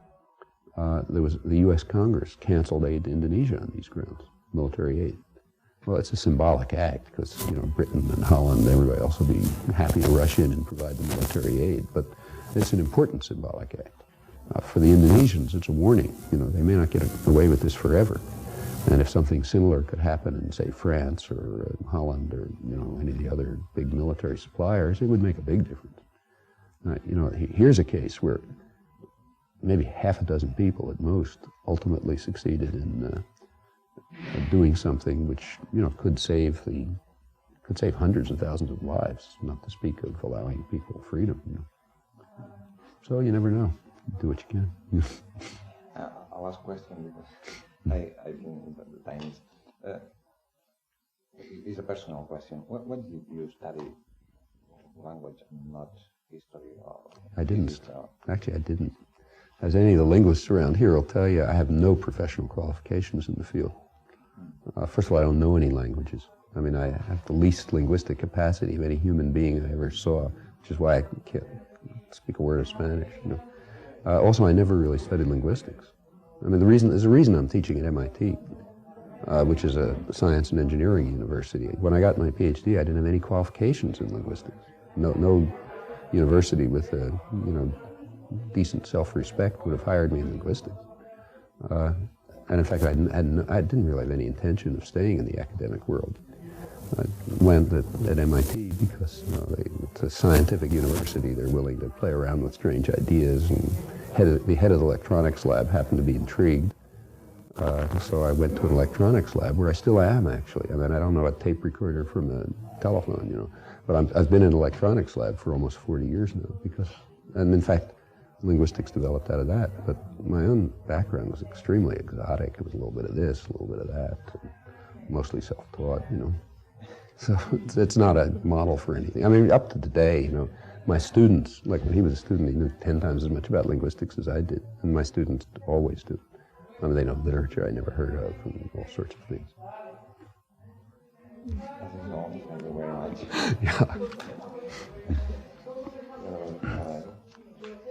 the U.S. Congress canceled aid to Indonesia on these grounds, military aid. Well, it's a symbolic act because, Britain and Holland and everybody else will be happy to rush in and provide the military aid, but it's an important symbolic act. For the Indonesians, it's a warning. They may not get away with this forever. And if something similar could happen in, say, France or Holland or, any of the other big military suppliers, it would make a big difference. Here's a case where maybe half a dozen people at most ultimately succeeded in doing something which could save hundreds of thousands of lives, not to speak of allowing people freedom. So you never know. Do what you can. I'll ask a question because I think the time is a personal question. What did you study? Language and not history or I didn't. Actually, I didn't. As any of the linguists around here will tell you, I have no professional qualifications in the field. First of all, I don't know any languages. I have the least linguistic capacity of any human being I ever saw, which is why I can't speak a word of Spanish. Also, I never really studied linguistics. There's a reason I'm teaching at MIT, which is a science and engineering university. When I got my PhD, I didn't have any qualifications in linguistics. No university with decent self-respect would have hired me in linguistics. And in fact, I didn't really have any intention of staying in the academic world. I went at MIT because it's a scientific university. They're willing to play around with strange ideas, and the head of the electronics lab happened to be intrigued. So I went to an electronics lab, where I still am, actually. I don't know a tape recorder from a telephone, but I've been in an electronics lab for almost 40 years now, and in fact, linguistics developed out of that. But my own background was extremely exotic. It was a little bit of this, a little bit of that, mostly self-taught, So it's not a model for anything. I mean, up to today, my students, like when he was a student, he knew 10 times as much about linguistics as I did, and my students always do. I mean, they know literature I never heard of and all sorts of things. Thank you very much. Yeah.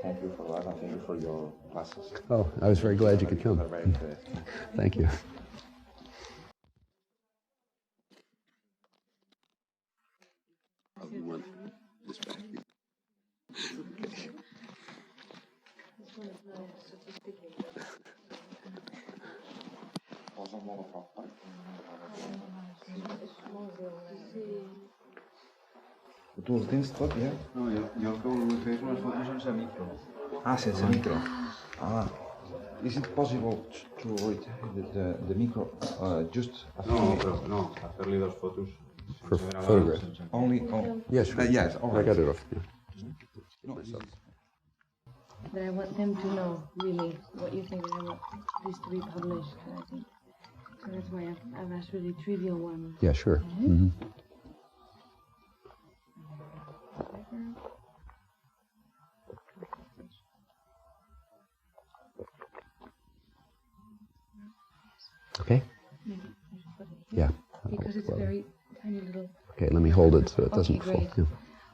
Thank you for that, and thank you for your classes. Oh, I was very glad you could come. Very interesting. Thank you. Oh, you want this back? Okay. Tu els tens tot, ja? No, jo el que vull fer és unes fotos sense micro. Ah, sense micro. Ah. Is it possible to read the micro just a few minutes? No, a fer-li dos fotos. For photograph. Only, Yes, sure. yes, all right. I got it off. Yeah. No, But I want them to know, really, what you think, and I want this to be published, I think. So that's why I've asked really trivial ones. Yeah, sure. Mm-hmm. Okay? Yeah. Because it's a very tiny little... Okay, let me hold it so it doesn't fall. great. Yeah.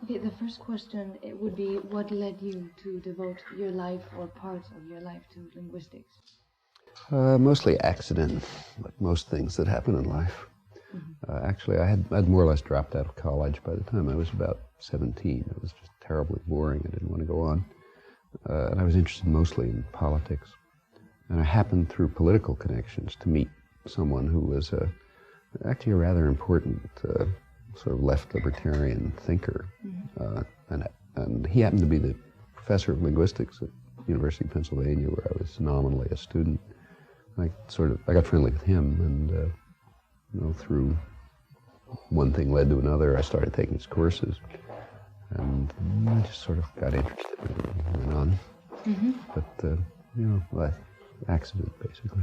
Okay, the first question, it would be, what led you to devote your life or parts of your life to linguistics? Mostly accident, like most things that happen in life. Actually, I'd more or less dropped out of college by the time I was about 17. It was just terribly boring. I didn't want to go on. And I was interested mostly in politics. And I happened through political connections to meet someone who was actually a rather important sort of left libertarian thinker. And he happened to be the professor of linguistics at the University of Pennsylvania, where I was nominally a student. I got friendly with him, and through one thing led to another, I started taking his courses, and I just sort of got interested and went on. But accident basically.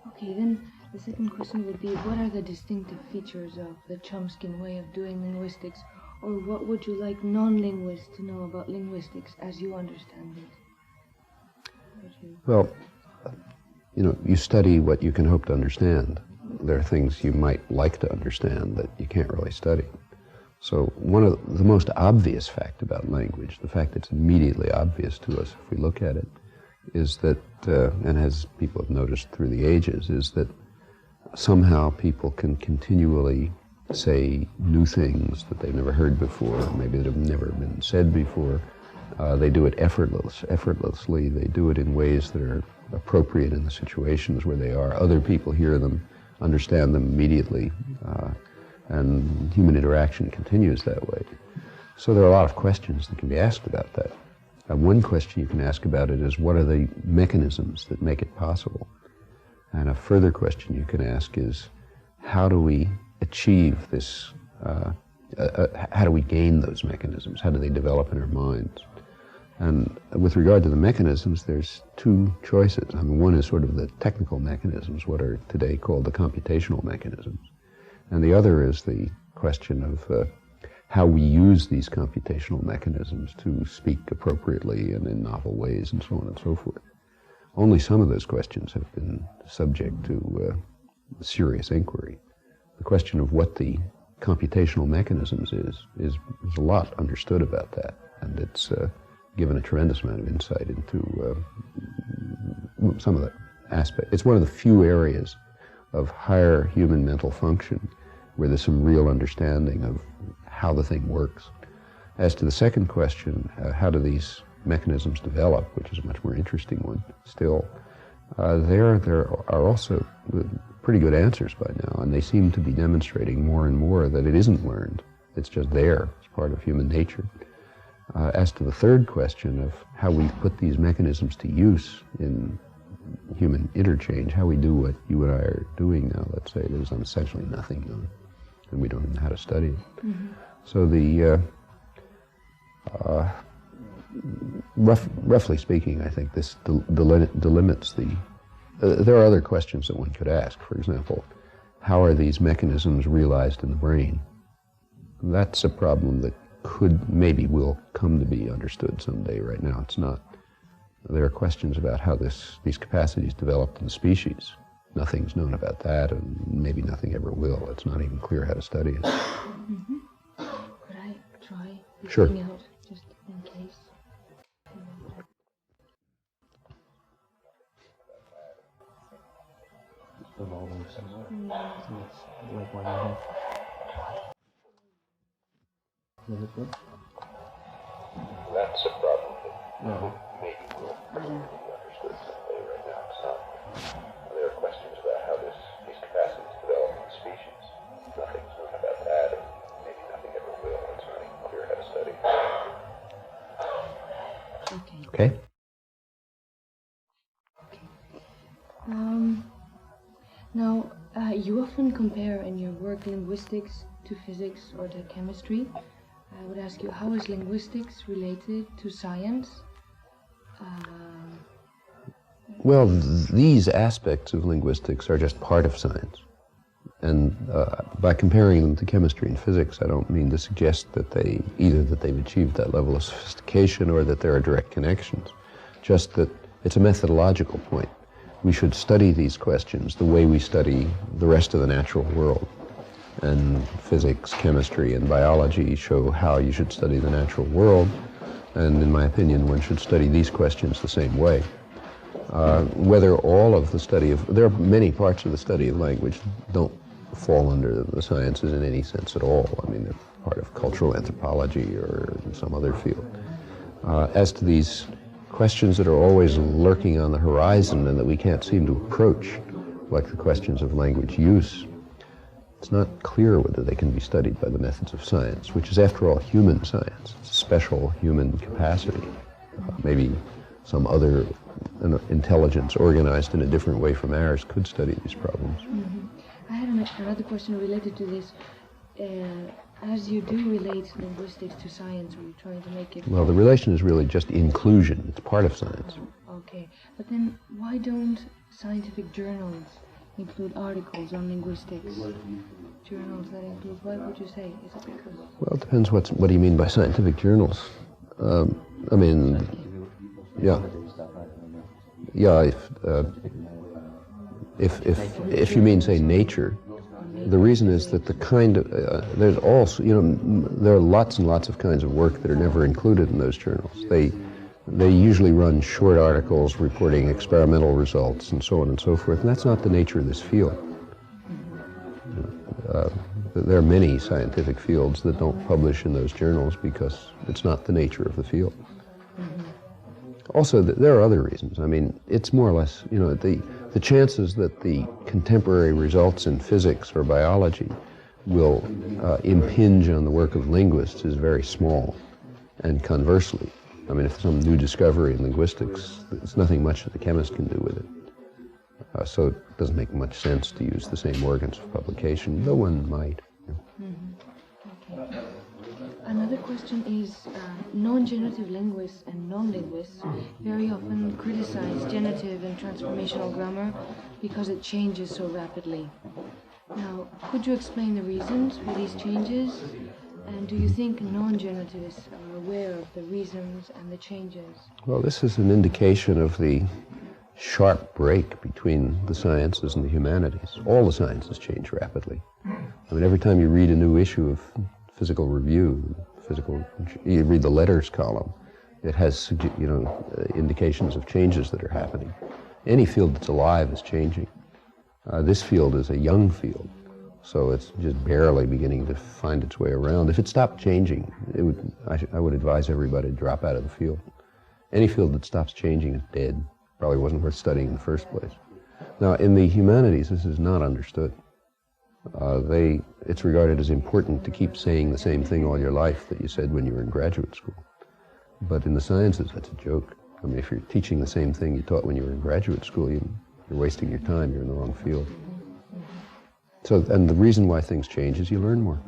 Okay, then the second question would be, what are the distinctive features of the Chomskyan way of doing linguistics, or what would you like non-linguists to know about linguistics as you understand it? Well, you study what you can hope to understand. There are things you might like to understand that you can't really study. So one of the most obvious fact about language, the fact that's immediately obvious to us if we look at it, is that, and as people have noticed through the ages, is that somehow people can continually say new things that they've never heard before, maybe that have never been said before. They do it effortlessly. They do it in ways that are appropriate in the situations where they are. Other people hear them, understand them immediately, and human interaction continues that way. So there are a lot of questions that can be asked about that. One question you can ask about it is, what are the mechanisms that make it possible? And a further question you can ask is, how do we achieve this, how do we gain those mechanisms? How do they develop in our minds? And with regard to the mechanisms, there's two choices. I mean, one is sort of the technical mechanisms, what are today called the computational mechanisms. And the other is the question of how we use these computational mechanisms to speak appropriately and in novel ways and so on and so forth. Only some of those questions have been subject to serious inquiry. The question of what the computational mechanisms is a lot understood about that, and it's given a tremendous amount of insight into some of the aspects. It's one of the few areas of higher human mental function where there's some real understanding of how the thing works. As to the second question, how do these mechanisms develop, which is a much more interesting one still, there are also pretty good answers by now, and they seem to be demonstrating more and more that it isn't learned. It's just there. It's part of human nature. As to the third question of how we put these mechanisms to use in human interchange, how we do what you and I are doing now, let's say, there's essentially nothing done, and we don't even know how to study it. So the roughly speaking, I think this delimits the. There are other questions that one could ask. For example, how are these mechanisms realized in the brain? That's a problem that maybe will come to be understood someday. Right now it's not. There are questions about how these capacities developed in the species. Nothing's known about that, and maybe nothing ever will. It's not even clear how to study it. Mm-hmm. Could I try Sure. reaching out, just in case? That's a problem that maybe will be understood someday. Right now it's not. There are questions about how these capacities develop in the species. Nothing's known about that, and maybe nothing ever will. It's not even clear how to study. Okay? Now, you often compare in your work linguistics to physics or to chemistry. I would ask you, how is linguistics related to science? Well, these aspects of linguistics are just part of science. And by comparing them to chemistry and physics, I don't mean to suggest that they've achieved that level of sophistication or that there are direct connections. Just that it's a methodological point. We should study these questions the way we study the rest of the natural world. And physics, chemistry, and biology show how you should study the natural world. And in my opinion, one should study these questions the same way. Whether all of the study of, there are many parts of the study of language don't fall under the sciences in any sense at all. I mean, they're part of cultural anthropology or some other field. As to these questions that are always lurking on the horizon and that we can't seem to approach, like the questions of language use, it's not clear whether they can be studied by the methods of science, which is, after all, human science. It's a special human capacity. Maybe some other intelligence organized in a different way from ours could study these problems. Mm-hmm. I had another question related to this. As you do relate linguistics to science, are you trying to make it... Well, the relation is really just inclusion. It's part of science. Okay, but then why don't scientific journals include articles on linguistics? Journals that include, why would you say? Is it because... Well, it depends what do you mean by scientific journals? I mean, yeah. Yeah, if you mean, say, Nature, the reason is that the kind of, there's also, there are lots and lots of kinds of work that are never included in those journals. They usually run short articles reporting experimental results and so on and so forth, and that's not the nature of this field. There are many scientific fields that don't publish in those journals because it's not the nature of the field. Also, there are other reasons. I mean, it's more or less, the chances that the contemporary results in physics or biology will impinge on the work of linguists is very small. And conversely, I mean, if some new discovery in linguistics, there's nothing much that the chemist can do with it. So it doesn't make much sense to use the same organs of publication, though one might. Mm-hmm. Okay. Another question is, non-generative linguists and non-linguists very often criticize genitive and transformational grammar because it changes so rapidly. Now, could you explain the reasons for these changes? And do you think non-genetivists are aware of the reasons and the changes? Well, this is an indication of the sharp break between the sciences and the humanities. All the sciences change rapidly. I mean, every time you read a new issue of Physical Review, you read the letters column, it has, indications of changes that are happening. Any field that's alive is changing. This field is a young field, so it's just barely beginning to find its way around. If it stopped changing, I would advise everybody to drop out of the field. Any field that stops changing is dead. Probably wasn't worth studying in the first place. Now, in the humanities, this is not understood. It's regarded as important to keep saying the same thing all your life that you said when you were in graduate school. But in the sciences, that's a joke. I mean, if you're teaching the same thing you taught when you were in graduate school, you're wasting your time. You're in the wrong field. So, and the reason why things change is you learn more.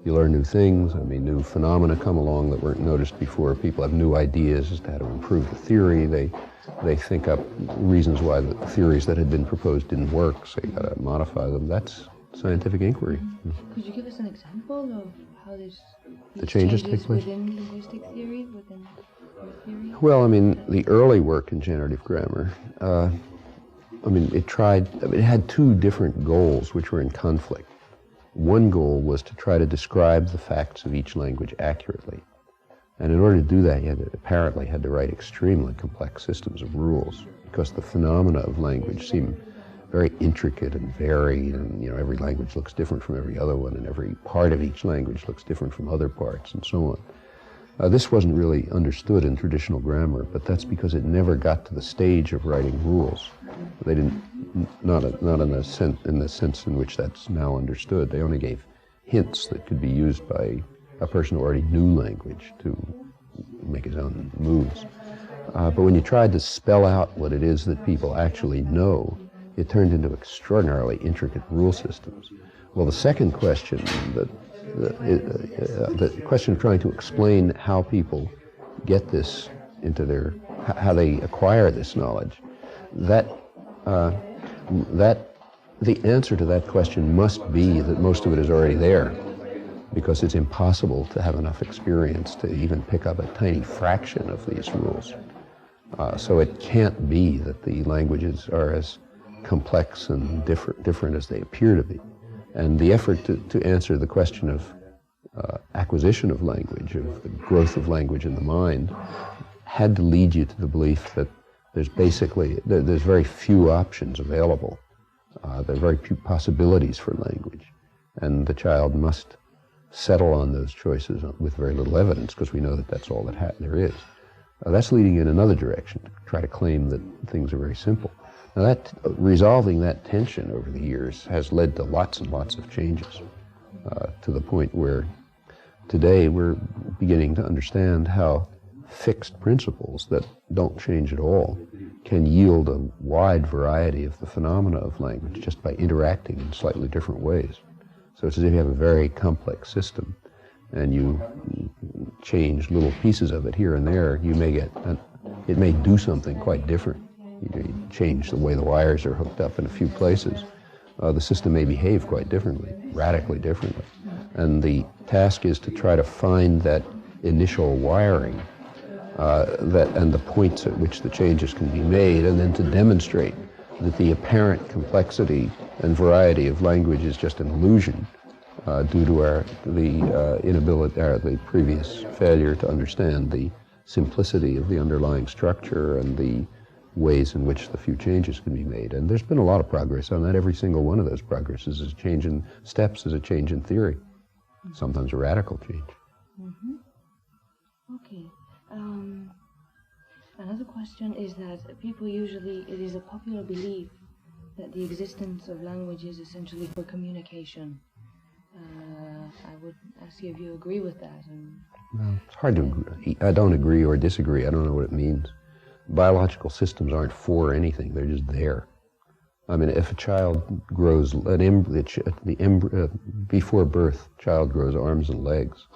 You learn new things. I mean, new phenomena come along that weren't noticed before. People have new ideas as to how to improve the theory. They think up reasons why the theories that had been proposed didn't work, so you got to modify them. That's scientific inquiry. Could you give us an example of how these changes take place within linguistic theory, within your theory? Well, I mean, the early work in generative grammar, I mean, it had two different goals which were in conflict. One goal was to try to describe the facts of each language accurately. And in order to do that, you apparently had to write extremely complex systems of rules, because the phenomena of language seem very intricate and varied, and every language looks different from every other one, and every part of each language looks different from other parts, and so on. This wasn't really understood in traditional grammar, but that's because it never got to the stage of writing rules. They didn't, not in the sense in which that's now understood. They only gave hints that could be used by a person who already knew language to make his own moves. But when you tried to spell out what it is that people actually know, it turned into extraordinarily intricate rule systems. Well, the second question, the question of trying to explain how people get this into how they acquire this knowledge, the answer to that question must be that most of it is already there, because it's impossible to have enough experience to even pick up a tiny fraction of these rules. So it can't be that the languages are as complex and different as they appear to be. And the effort to answer the question of acquisition of language, of the growth of language in the mind, had to lead you to the belief that there's very few options available. There are very few possibilities for language. And the child must settle on those choices with very little evidence, because we know that that's all that there is. That's leading in another direction, to try to claim that things are very simple. Now, resolving that tension over the years has led to lots and lots of changes, to the point where today we're beginning to understand how fixed principles that don't change at all can yield a wide variety of the phenomena of language just by interacting in slightly different ways. So it's as if you have a very complex system, and you change little pieces of it here and there. It may do something quite different. You change the way the wires are hooked up in a few places. The system may behave quite differently, radically differently. And the task is to try to find that initial wiring, and the points at which the changes can be made, and then to demonstrate that the apparent complexity and variety of language is just an illusion due to the previous failure to understand the simplicity of the underlying structure and the ways in which the few changes can be made. And there's been a lot of progress on that. Every single one of those progresses is a change in steps, is a change in theory, sometimes a radical change. Okay. Another question is that people usually, it is a popular belief that the existence of language is essentially for communication. I would ask you if you agree with that. Well, it's hard to agree. I don't agree or disagree. I don't know what it means. Biological systems aren't for anything. They're just there. I mean, if a child grows, before birth, child grows arms and legs.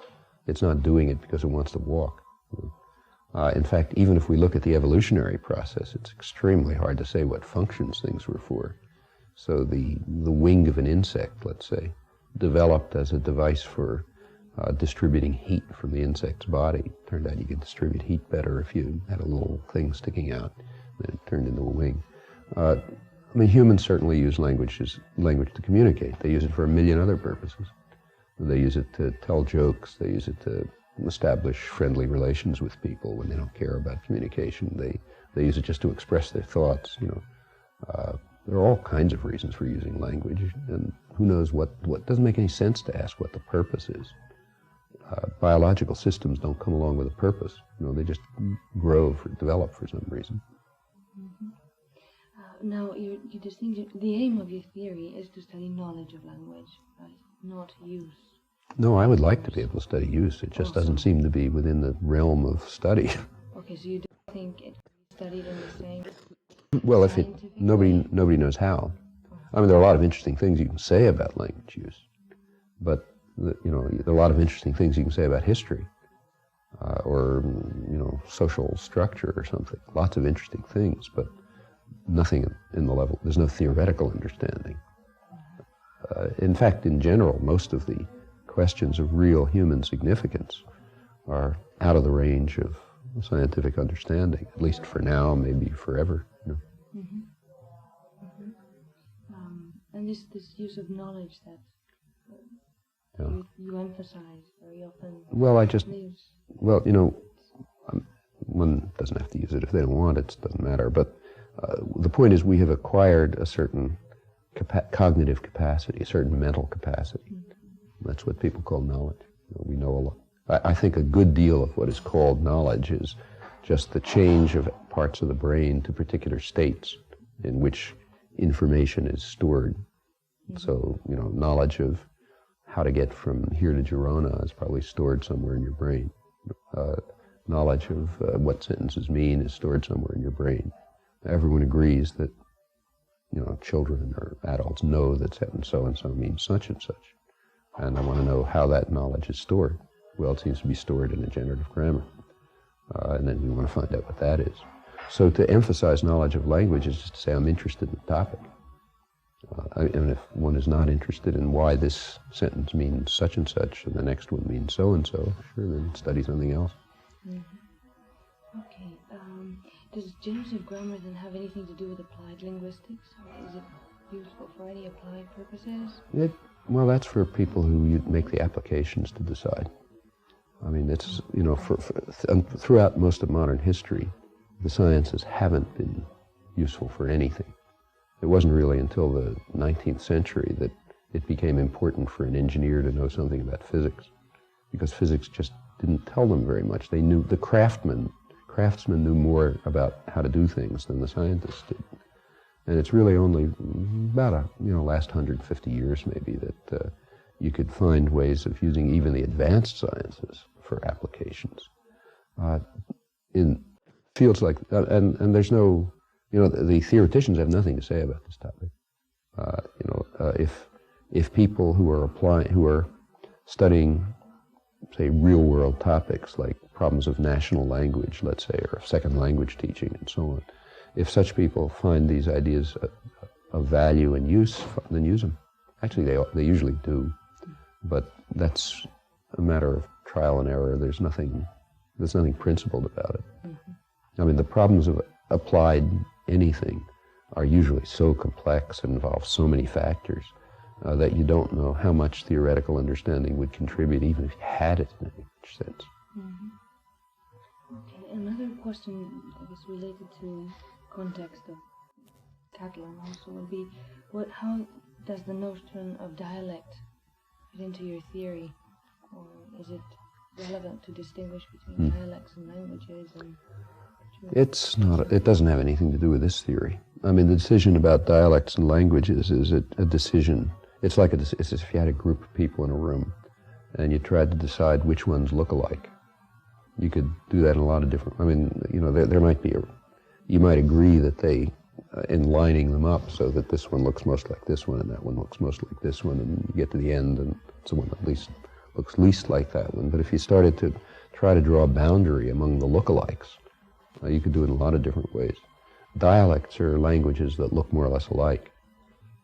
It's not doing it because it wants to walk. In fact, even if we look at the evolutionary process, it's extremely hard to say what functions things were for. So the wing of an insect, let's say, developed as a device for distributing heat from the insect's body. Turned out you could distribute heat better if you had a little thing sticking out, then it turned into a wing. I mean, humans certainly use language to communicate. They use it for a million other purposes. They use it to tell jokes. They use it to establish friendly relations with people when they don't care about communication. They use it just to express their thoughts. There are all kinds of reasons for using language, and who knows what doesn't make any sense to ask what the purpose is. Biological systems don't come along with a purpose. They just develop for some reason. Now, you distinguish, the aim of your theory is to study knowledge of language, right? Not use. No, I would like to be able to study use. It just doesn't seem to be within the realm of study. Okay, so you don't think it can be studied in the same Well, nobody knows how. I mean, there are a lot of interesting things you can say about language use, but you know, there are a lot of interesting things you can say about history, or, you know, social structure or something. Lots of interesting things, but nothing in the level, there's no theoretical understanding. In fact, in general, most of the questions of real human significance are out of the range of scientific understanding, at least for now, maybe forever. You know? And this use of knowledge that you emphasize very often. Well, well, you know, one doesn't have to use it if they don't want it. It doesn't matter. But the point is, we have acquired a certain cognitive capacity, a certain mental capacity. That's what people call knowledge. You know, we know a lot. I think a good deal of what is called knowledge is just the change of parts of the brain to particular states in which information is stored. So, you know, knowledge of how to get from here to Girona is probably stored somewhere in your brain. Knowledge of what sentences mean is stored somewhere in your brain. Everyone agrees that, you know, children or adults know that so-and-so means such and such. And I want to know how that knowledge is stored. Well, it seems to be stored in a generative grammar. And then we want to find out what that is. So to emphasize knowledge of language is just to say I'm interested in the topic. And if one is not interested in why this sentence means such and such, and the next one means so-and-so, sure, then study something else. Okay. Does generative grammar then have anything to do with applied linguistics? Or is it useful for any applied purposes? Well, that's for people who make the applications to decide. I mean, it's, you know, throughout most of modern history, the sciences haven't been useful for anything. It wasn't really until the 19th century that it became important for an engineer to know something about physics, because physics just didn't tell them very much. They knew, the craftsmen knew more about how to do things than the scientists did. And it's really only about last 150 years maybe that you could find ways of using even the advanced sciences for applications in fields like that. And there's no, the theoreticians have nothing to say about this topic. If people who are studying, say, real-world topics like problems of national language, let's say, or second language teaching and so on, if such people find these ideas of value and use, then use them. Actually, they usually do, but that's a matter of trial and error. There's nothing principled about it. I mean, the problems of applied anything are usually so complex and involve so many factors that you don't know how much theoretical understanding would contribute, even if you had it in any sense. Okay, another question, I guess, related to context of Catalan also would be, how does the notion of dialect fit into your theory, or is it relevant to distinguish between dialects and languages? It's not. It doesn't have anything to do with this theory. I mean, the decision about dialects and languages is a decision. It's like it's as if you had a group of people in a room, and you tried to decide which ones look alike. You could do that in a lot of different. I mean, there might be you might agree that they, in lining them up so that this one looks most like this one and that one looks most like this one, and you get to the end and it's the one that looks least like that one. But if you started to try to draw a boundary among the lookalikes, you could do it in a lot of different ways. Dialects are languages that look more or less alike.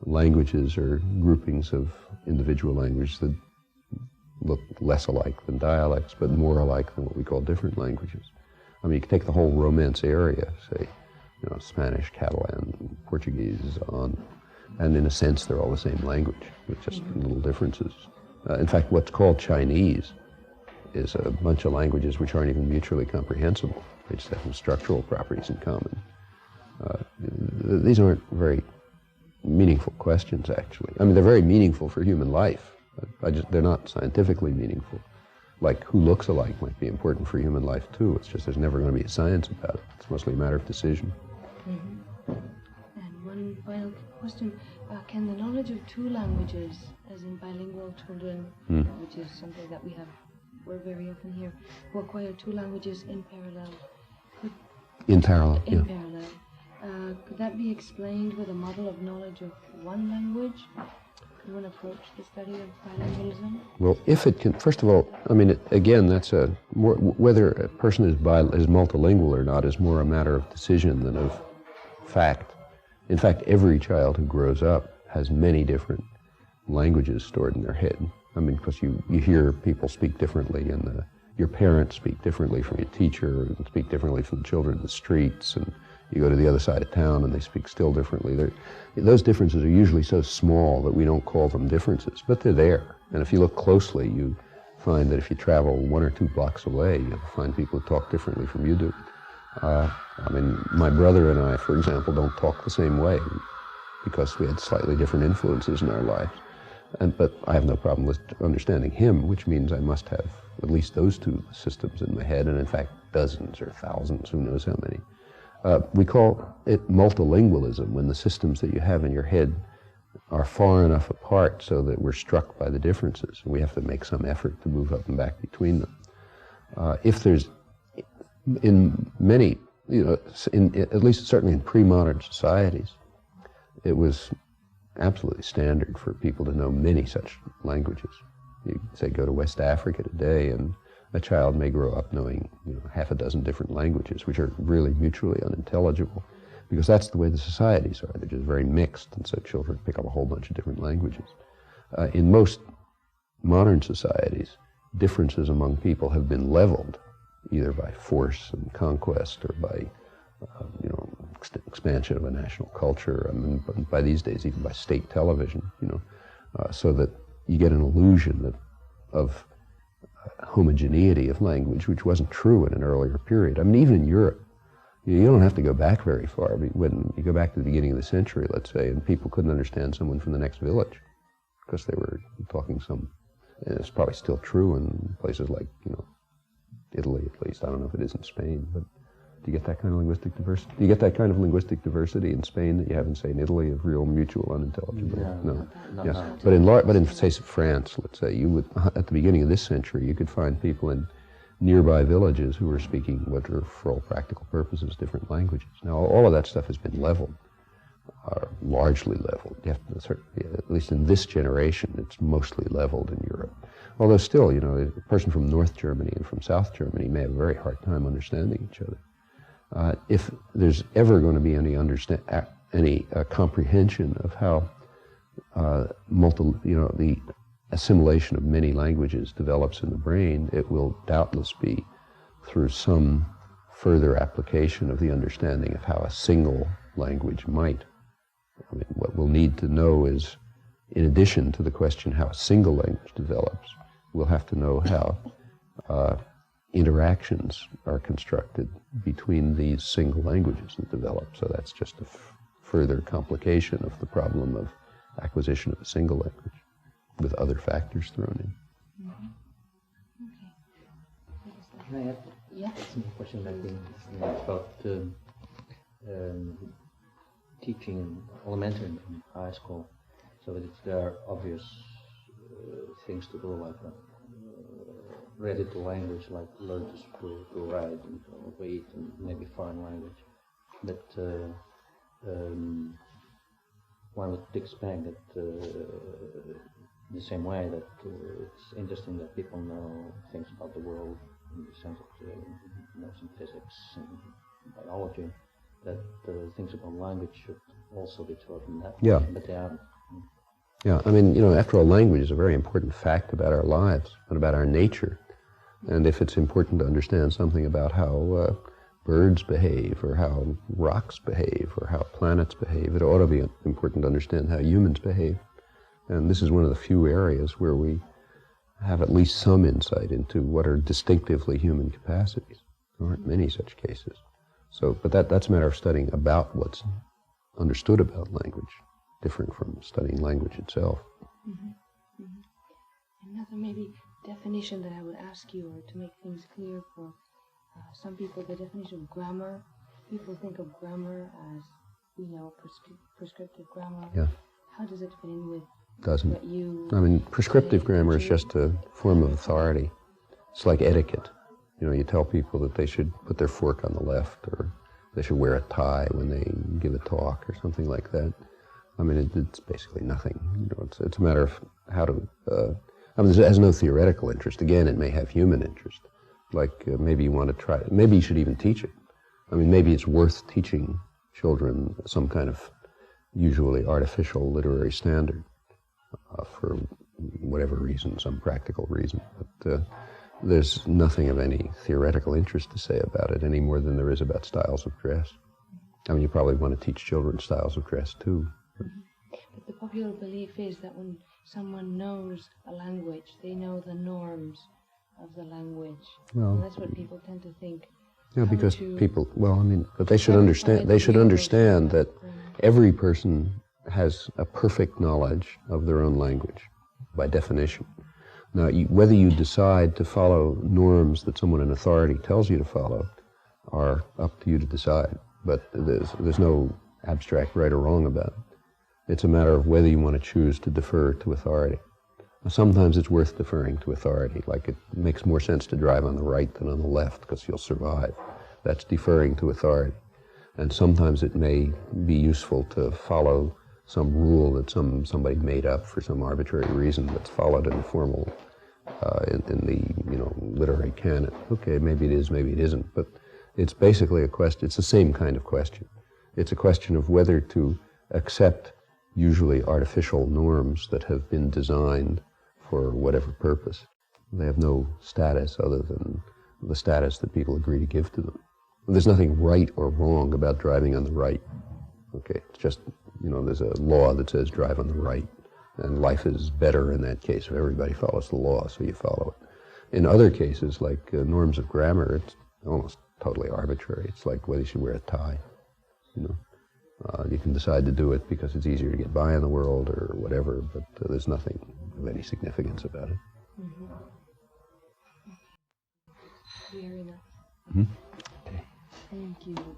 Languages are groupings of individual languages that look less alike than dialects, but more alike than what we call different languages. I mean, you can take the whole Romance area, say, Spanish, Catalan, Portuguese, and in a sense they're all the same language, with just little differences. In fact, what's called Chinese is a bunch of languages which aren't even mutually comprehensible. They just have some structural properties in common. These aren't very meaningful questions, actually. I mean, they're very meaningful for human life. They're not scientifically meaningful. Like, who looks alike might be important for human life, too. It's just there's never going to be a science about it. It's mostly a matter of decision. And one final question. Can the knowledge of two languages, as in bilingual children, which is something that we're very often here, who acquire two languages in parallel, parallel. Could that be explained with a model of knowledge of one language? one approach the study of bilingualism? Well, if it can, first of all, I mean, again, that's whether a person is multilingual or not is more a matter of decision than of fact. In fact, every child who grows up has many different languages stored in their head. I mean, because you hear people speak differently, and your parents speak differently from your teacher, and speak differently from the children in the streets, and you go to the other side of town and they speak still differently. Those differences are usually so small that we don't call them differences, but they're there. And if you look closely, you find that if you travel 1 or 2 blocks away, you'll find people who talk differently from you do. I mean, my brother and I, for example, don't talk the same way because we had slightly different influences in our lives. But I have no problem with understanding him, which means I must have at least those 2 systems in my head, and in fact, dozens or thousands, who knows how many. We call it multilingualism when the systems that you have in your head are far enough apart so that we're struck by the differences, and we have to make some effort to move up and back between them. If there's, in many, at least certainly in pre-modern societies, it was absolutely standard for people to know many such languages. You say go to West Africa today, and a child may grow up knowing half a dozen different languages, which are really mutually unintelligible, because that's the way the societies are. They're just very mixed, and so children pick up a whole bunch of different languages. In most modern societies, differences among people have been leveled, either by force and conquest or by expansion of a national culture. I mean, by these days, even by state television, so that you get an illusion of homogeneity of language, which wasn't true in an earlier period. I mean, even in Europe, you don't have to go back very far. When you go back to the beginning of the century, let's say, and people couldn't understand someone from the next village because they were talking some, and it's probably still true in places like, Italy at least. I don't know if it is in Spain, but do you get that kind of linguistic diversity? Do you get that kind of linguistic diversity in Spain that you have in, say, in Italy, of real mutual unintelligibility? Yeah, no. But in say, France, let's say, you would, at the beginning of this century, you could find people in nearby villages who were speaking what are, for all practical purposes, different languages. Now, all of that stuff has been leveled, largely leveled. You have to, at least in this generation, it's mostly leveled in Europe. Although still, a person from North Germany and from South Germany may have a very hard time understanding each other. If there's ever going to be any comprehension of how the assimilation of many languages develops in the brain, it will doubtless be through some further application of the understanding of how a single language might. I mean, what we'll need to know is, in addition to the question how a single language develops, we'll have to know how interactions are constructed between these single languages that develop. So that's just a further complication of the problem of acquisition of a single language with other factors thrown in. Okay. Can I add some question? I think it's about teaching in elementary and high school. So there are obvious things to do, like read it to language, like learn to write and read and maybe foreign language. But one would expect that the same way that it's interesting that people know things about the world in the sense of some physics and biology, that things about language should also be taught in that way, but they aren't. Yeah, I mean, after all, language is a very important fact about our lives and about our nature. And if it's important to understand something about how birds behave, or how rocks behave, or how planets behave, it ought to be important to understand how humans behave. And this is one of the few areas where we have at least some insight into what are distinctively human capacities. There aren't many such cases. So, but that's a matter of studying about what's understood about language, different from studying language itself. Another maybe definition that I would ask you, or to make things clear for some people, the definition of grammar. People think of grammar as, prescriptive grammar. Yeah. How does it fit in with Doesn't. what you... I mean, prescriptive grammar is just a form of authority. It's like etiquette. You tell people that they should put their fork on the left, or they should wear a tie when they give a talk, or something like that. I mean, it's basically nothing. You know, it's a matter of how to. I mean, it has no theoretical interest. Again, it may have human interest. Like maybe you want to try. Maybe you should even teach it. I mean, maybe it's worth teaching children some kind of usually artificial literary standard for whatever reason, some practical reason. But there's nothing of any theoretical interest to say about it any more than there is about styles of dress. I mean, you probably want to teach children styles of dress too. But the popular belief is that when someone knows a language, they know the norms of the language. Well, and that's what people tend to think. Yeah, because people, well, I mean, but they should understand. They should understand that every person has a perfect knowledge of their own language, by definition. Now, whether you decide to follow norms that someone in authority tells you to follow are up to you to decide. But there's no abstract right or wrong about it. It's a matter of whether you want to choose to defer to authority. Now, sometimes it's worth deferring to authority, like it makes more sense to drive on the right than on the left because you'll survive. That's deferring to authority. And sometimes it may be useful to follow some rule that somebody made up for some arbitrary reason that's followed in the formal, in the literary canon. Okay, maybe it is, maybe it isn't, but it's basically a question. It's the same kind of question. It's a question of whether to accept usually artificial norms that have been designed for whatever purpose. They have no status other than the status that people agree to give to them. There's nothing right or wrong about driving on the right. Okay, it's just, there's a law that says drive on the right, and life is better in that case if everybody follows the law, so you follow it. In other cases, like norms of grammar, it's almost totally arbitrary. It's like whether you should wear a tie. You can decide to do it because it's easier to get by in the world or whatever, but there's nothing of any significance about it. Mm-hmm. Clear enough. Mm-hmm. Okay. Thank you.